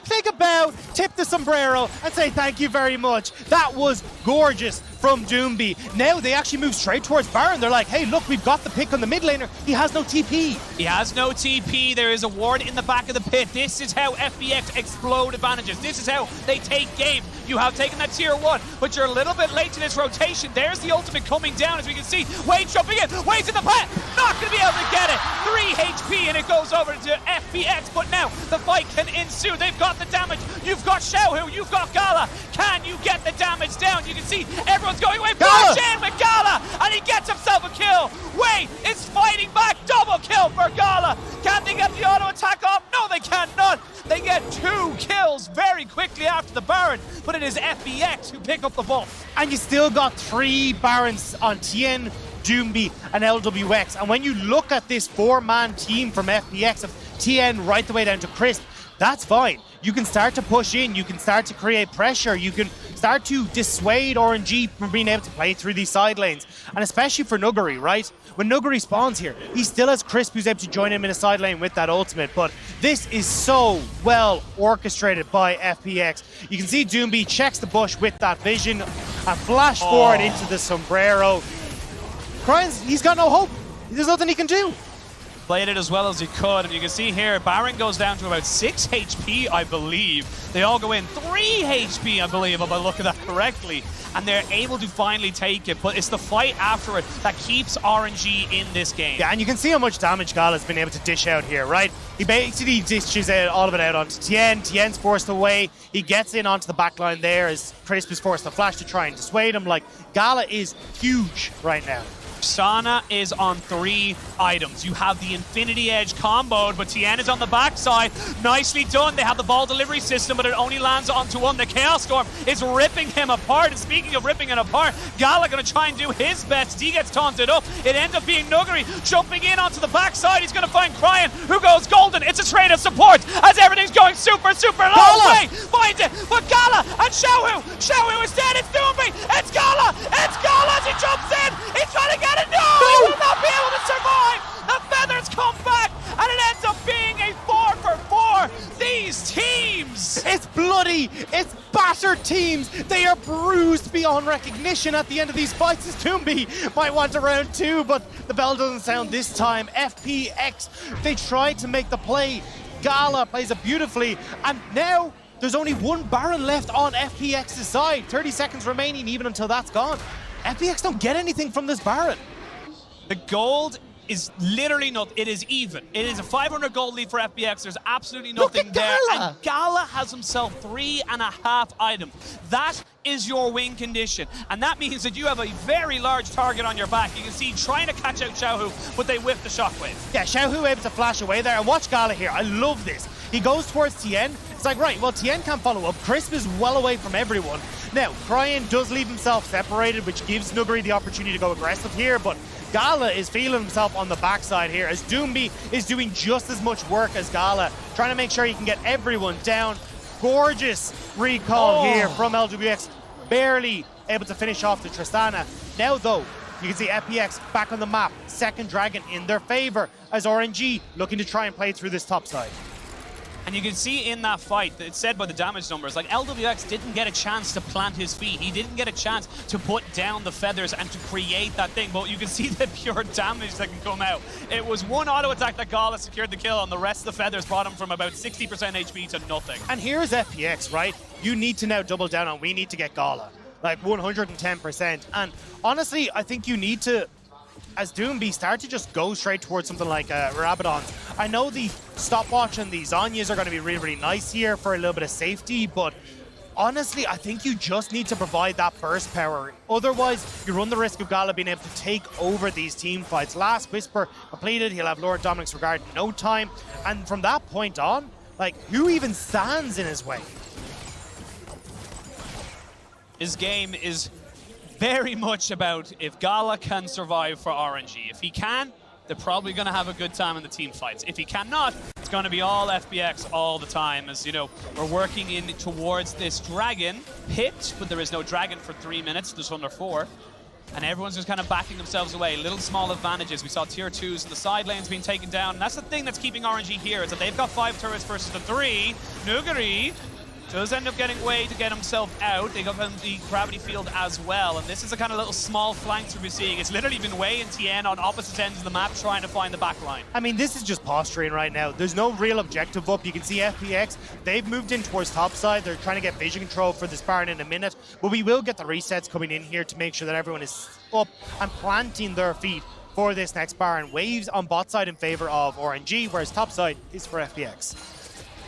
take a bow, tip the sombrero, and say thank you very much. That was gorgeous from Doomby. Now they actually move straight towards Baron. They're like, hey, look, we've got the pick on the mid laner. He has no TP. He has no TP. There is a ward in the back of the pit. This is how FPX explode advantages. This is how they take game. You have taken that tier 1, but you're a little bit late to this rotation. There's the ultimate coming down, as we can see. Wade jumping in. Wade's in the pit. Not going to be able to get it. 3 HP, and it goes over to FPX, but now the fight can ensue. They've got the damage. You've got Xiaohu. You've got Gala. Can you get the damage down? You can see everyone's going away. Push in with Gala, and he gets himself a kill. Wade is fighting back. Double kill for Gala. Can they get the auto attack off? No, they cannot. They get 2 kills very quickly after the Baron, but it is FPX who pick up the ball. And you still got 3 Barons on Tien, Doomby, and LWX. And when you look at this 4-man team from FPX of Tien right the way down to Crisp, that's fine. You can start to push in, you can start to create pressure, you can start to dissuade RNG from being able to play through these side lanes. And especially for Nuguri, right? When Nuguri spawns here, he still has Crisp who's able to join him in a side lane with that ultimate, but this is so well orchestrated by FPX. You can see Doomby checks the bush with that vision and flash forward into the sombrero. Cryan's, he's got no hope. There's nothing he can do. Played it as well as he could, and you can see here, Baron goes down to about 6 HP, I believe. They all go in 3 HP, I believe, if I look at that correctly. And they're able to finally take it, but it's the fight after it that keeps RNG in this game. Yeah, and you can see how much damage Gala's been able to dish out here, right? He basically dishes all of it out onto Tien. Tien's forced away. He gets in onto the backline there as Crisp is forced to flash to try and dissuade him. Like, Gala is huge right now. Sana is on 3 items. You have the Infinity Edge comboed, but Tien is on the backside. Nicely done. They have the ball delivery system, but it only lands onto 1. The Chaos Storm is ripping him apart. And speaking of ripping him apart, Gala going to try and do his best. He gets taunted up. It ends up being Nuguri jumping in onto the backside. He's going to find Cryan, who goes golden. It's a trade of support as everything's going super low. Way. Find it, but Gala and Xiaohu. Xiaohu is dead. It's Doomby. It's Gala. It's Gala as he jumps in. He's trying to get it. No! He will not be able to survive! The feathers come back, and it ends up being a 4 for 4. These teams! It's bloody! It's battered teams! They are bruised beyond recognition at the end of these fights. As Toombi might want a round 2, but the bell doesn't sound this time. FPX, they tried to make the play. Gala plays it beautifully, and now there's only 1 Baron left on FPX's side. 30 seconds remaining even until that's gone. FPX don't get anything from this Baron. The gold is literally not. It is even. It is a 500 gold lead for FPX. There's absolutely nothing there. Gala. And Gala has himself 3.5 items. That is your win condition. And that means that you have a very large target on your back. You can see trying to catch out Xiaohu, but they whip the shockwave. Yeah, Xiaohu able to flash away there. And watch Gala here. I love this. He goes towards Tien. It's like, right, well, Tien can't follow up. Crisp is well away from everyone. Now, Cryan does leave himself separated, which gives Nuguri the opportunity to go aggressive here, but Gala is feeling himself on the backside here as Doombi is doing just as much work as Gala, trying to make sure he can get everyone down. Gorgeous recall here from LWX, barely able to finish off the Tristana. Now, though, you can see FPX back on the map, second dragon in their favor as RNG looking to try and play through this top side. And you can see in that fight, it's said by the damage numbers, like LWX didn't get a chance to plant his feet. He didn't get a chance to put down the feathers and to create that thing, but you can see the pure damage that can come out. It was 1 auto attack that Gala secured the kill, and the rest of the feathers brought him from about 60% HP to nothing. And here's FPX, right? You need to now double down on, we need to get Gala. Like 110%. And honestly, I think you need to, as Doombi, start to just go straight towards something like Rabadon. I know the stopwatch and the Zhonya's are going to be really, really nice here for a little bit of safety, but honestly, I think you just need to provide that burst power. Otherwise, you run the risk of Gala being able to take over these team fights. Last Whisper completed, he'll have Lord Dominic's regard in no time, and from that point on, like, who even stands in his way? His game is very much about if Gala can survive for RNG. If he can, they're probably going to have a good time in the team fights. If he cannot, it's going to be all FPX all the time, as, you know, we're working in towards this dragon pit, but there is no dragon for 3 minutes, just under 4. And everyone's just kind of backing themselves away. Little small advantages. We saw tier 2s and the side lanes being taken down. And that's the thing that's keeping RNG here, is that they've got 5 turrets versus the 3. Nuguri does end up getting way to get himself out. They got him the gravity field as well. And this is the kind of little small flanks we've been seeing. It's literally been Wei and Tien on opposite ends of the map trying to find the back line. I mean, this is just posturing right now. There's no real objective up. You can see FPX, they've moved in towards topside. They're trying to get vision control for this Baron in a minute. But we will get the resets coming in here to make sure that everyone is up and planting their feet for this next Baron. Waves on bot side in favor of RNG, whereas top side is for FPX.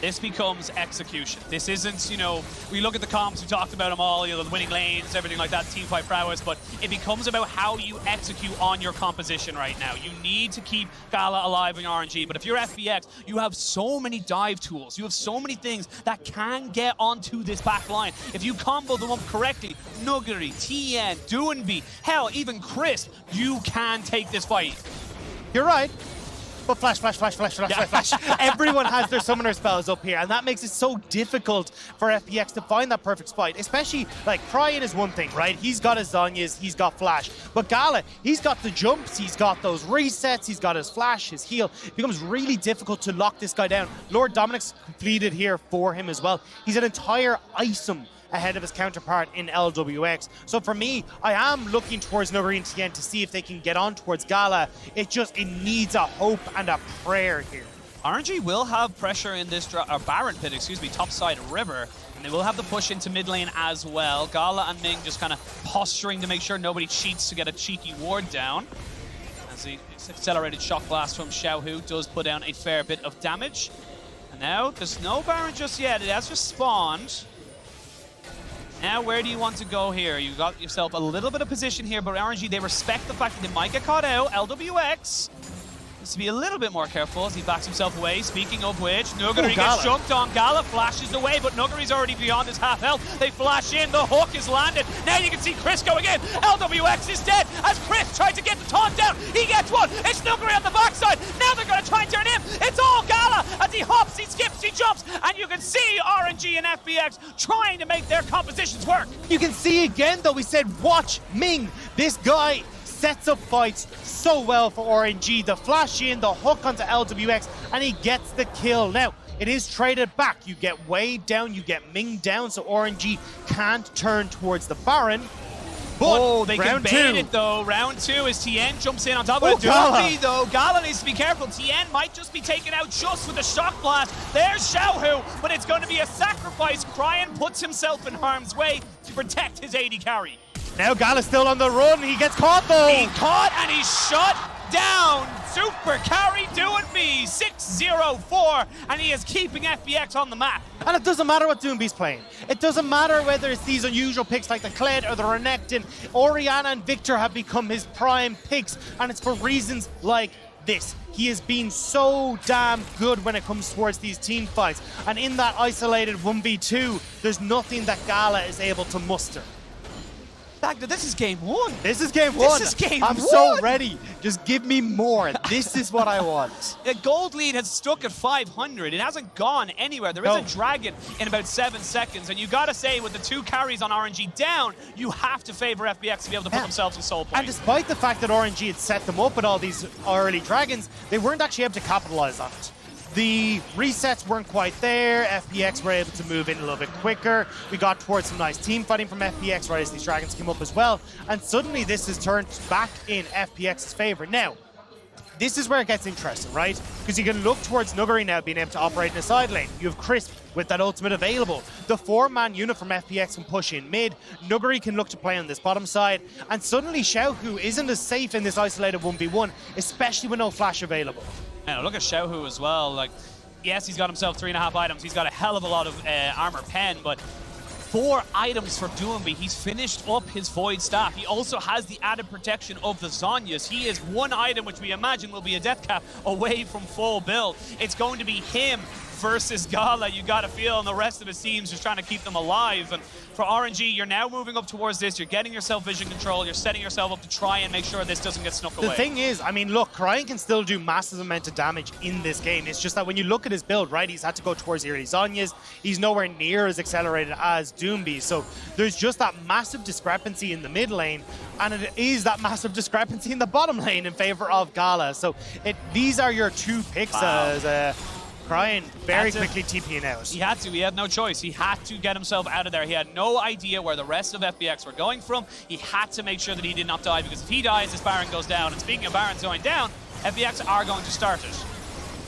This becomes execution. This isn't, you know, we look at the comps, we talked about them all, you know, the winning lanes, everything like that, team fight prowess, but it becomes about how you execute on your composition right now. You need to keep Gala alive in RNG, but if you're FPX, you have so many dive tools. You have so many things that can get onto this back line. If you combo them up correctly, Nuguri, Tien, Doombi, hell, even Crisp, you can take this fight. You're right. But flash. Everyone has their summoner spells up here, and that makes it so difficult for FPX to find that perfect spot. Especially, like, Cryan is one thing, right? He's got his Zhonya's, he's got flash. But Gala, he's got the jumps, he's got those resets, he's got his flash, his heal. It becomes really difficult to lock this guy down. Lord Dominic's completed here for him as well. He's an entire item ahead of his counterpart in LWX. So for me, I am looking towards Nuguri and Tien to see if they can get on towards Gala. It needs a hope and a prayer here. RNG will have pressure in this Baron pit, excuse me, topside river. And they will have the push into mid lane as well. Gala and Ming just kind of posturing to make sure nobody cheats to get a cheeky ward down. As the accelerated shock blast from Xiaohu does put down a fair bit of damage. And now there's no Baron just yet. It has just spawned. Now where do you want to go here? You got yourself a little bit of position here, but RNG, they respect the fact that they might get caught out. LWX needs to be a little bit more careful as he backs himself away. Speaking of which, Nuguri gets jumped on. Gala flashes away, but Nuguri's already beyond his half health. They flash in, the hook is landed. Now you can see Chris going in. LWX is dead as Chris tried to get the taunt down. He gets one. It's Nuguri on the backside. Now they're going to try and turn him. It's all Gala as he hops, he skips, he jumps, and you can see RNG and FPX trying to make their compositions work. You can see again, though, we said, watch Ming. This guy sets up fights so well for RNG. The flash in, the hook onto LWX, and he gets the kill. Now, it is traded back. You get Wade down, you get Ming down, so RNG can't turn towards the Baron. But they can bait it though. Round 2 as Tien jumps in on top of it. Doomsday though. Gala needs to be careful. Tien might just be taken out just with a shock blast. There's Xiaohu, but it's going to be a sacrifice. Cryan puts himself in harm's way to protect his AD carry. Now Gala's still on the run. He gets caught though. He caught and he's shut down. Super carry doing me. 6-0-4, and he is keeping FPX on the map. And it doesn't matter what Doomby's playing. It doesn't matter whether it's these unusual picks like the Kled or the Renekton. Orianna and Victor have become his prime picks, and it's for reasons like this. He has been so damn good when it comes towards these team fights. And in that isolated 1v2, there's nothing that Gala is able to muster. This is game 1. This is game 1. This is game I'm 1. so ready. Just give me more. This is what I want. The gold lead has stuck at 500. It hasn't gone anywhere. There is a dragon in about 7 seconds. And you got to say, with the 2 carries on RNG down, you have to favor FPX to be able to put themselves in soul point. And despite the fact that RNG had set them up with all these early dragons, they weren't actually able to capitalize on it. The resets weren't quite there. FPX were able to move in a little bit quicker. We got towards some nice team fighting from FPX right as these dragons came up as well. And suddenly this has turned back in FPX's favor. Now, this is where it gets interesting, right? Because you can look towards Nuguri now being able to operate in the side lane. You have Crisp with that ultimate available. The 4-man unit from FPX can push in mid. Nuguri can look to play on this bottom side. And suddenly Xiaohu isn't as safe in this isolated 1v1, especially with no flash available. And look at Xiaohu as well. Like, yes, he's got himself 3.5 items. He's got a hell of a lot of armor pen, but 4 items for Doomby. He's finished up his Void Staff. He also has the added protection of the Zhonya's. He is 1 item, which we imagine will be a death cap, away from full build. It's going to be him versus Gala, you got to feel, and the rest of his team's just trying to keep them alive. And for RNG, you're now moving up towards this. You're getting yourself vision control. You're setting yourself up to try and make sure this doesn't get snuck away. The thing is, I mean, look, Cryan can still do massive amount of damage in this game. It's just that when you look at his build, right, he's had to go towards the early Zhonya's. He's nowhere near as accelerated as Doomby. So there's just that massive discrepancy in the mid lane, and it is that massive discrepancy in the bottom lane in favor of Gala. So these are your 2 picks as Cryan very quickly TPing out. He had to. He had no choice. He had to get himself out of there. He had no idea where the rest of FPX were going from. He had to make sure that he did not die, because if he dies, this Baron goes down. And speaking of Barons going down, FPX are going to start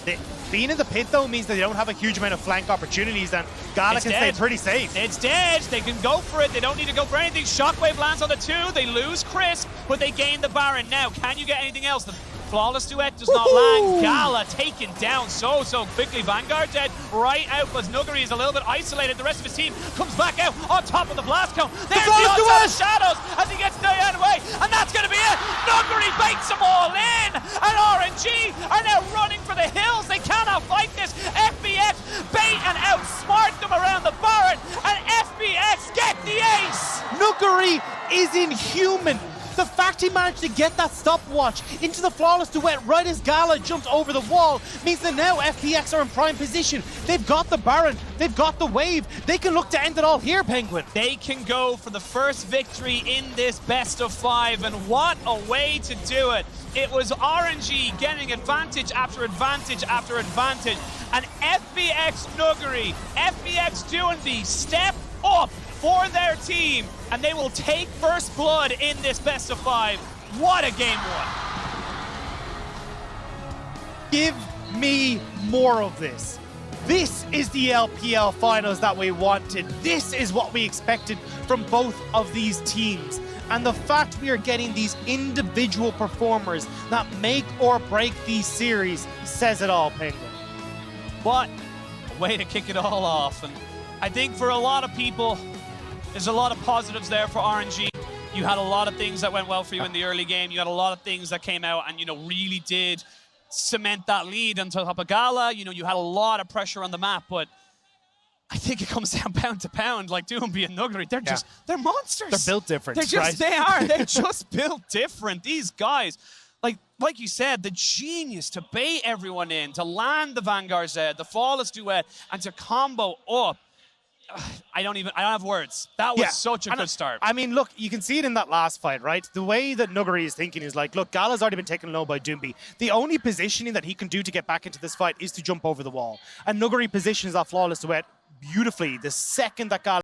it. Being in the pit, though, means that they don't have a huge amount of flank opportunities, and Gala can stay pretty safe. It's dead. They can go for it. They don't need to go for anything. Shockwave lands on the 2. They lose Crisp, but they gain the Baron. Now, can you get anything else? The flawless duet does not land. Gala taken down so quickly. Vanguard dead right out, but Nuguri is a little bit isolated. The rest of his team comes back out on top of the blast cone. There's the outside shadows as he gets Diane away, and that's going to be it. Nuguri baits them all in, and RNG are now running for the hills. They cannot fight this. FPX bait and outsmart them around the Baron, and FPX get the ace. Nuguri is inhuman. The fact he managed to get that stopwatch into the flawless duet right as Gala jumped over the wall means that now FPX are in prime position. They've got the Baron, they've got the wave. They can look to end it all here, Penguin. They can go for the first victory in this best of 5, and what a way to do it. It was RNG getting advantage after advantage after advantage, and FPX Nuguri, FPX Doomby step up for their team, and they will take first blood in this best of 5. What a game 1. Give me more of this. This is the LPL finals that we wanted. This is what we expected from both of these teams. And the fact we are getting these individual performers that make or break these series says it all, Penguin. But a way to kick it all off. And I think for a lot of people, there's a lot of positives there for RNG. You had a lot of things that went well for you in the early game. You had a lot of things that came out and, really did cement that lead on top of Gala. You had a lot of pressure on the map, but I think it comes down pound to pound, like Doomby and Nuggery. They're monsters. They're built different, They're just built different. These guys, like you said, the genius to bait everyone in, to land the Vanguard Z, the Flawless Duet, and to combo up. I don't have words. That was such a good start. I mean, look, you can see it in that last fight, right? The way that Nuggery is thinking is like, look, Gala's already been taken low by Doomby. The only positioning that he can do to get back into this fight is to jump over the wall. And Nuggery positions that Flawless Duet beautifully the second that Gala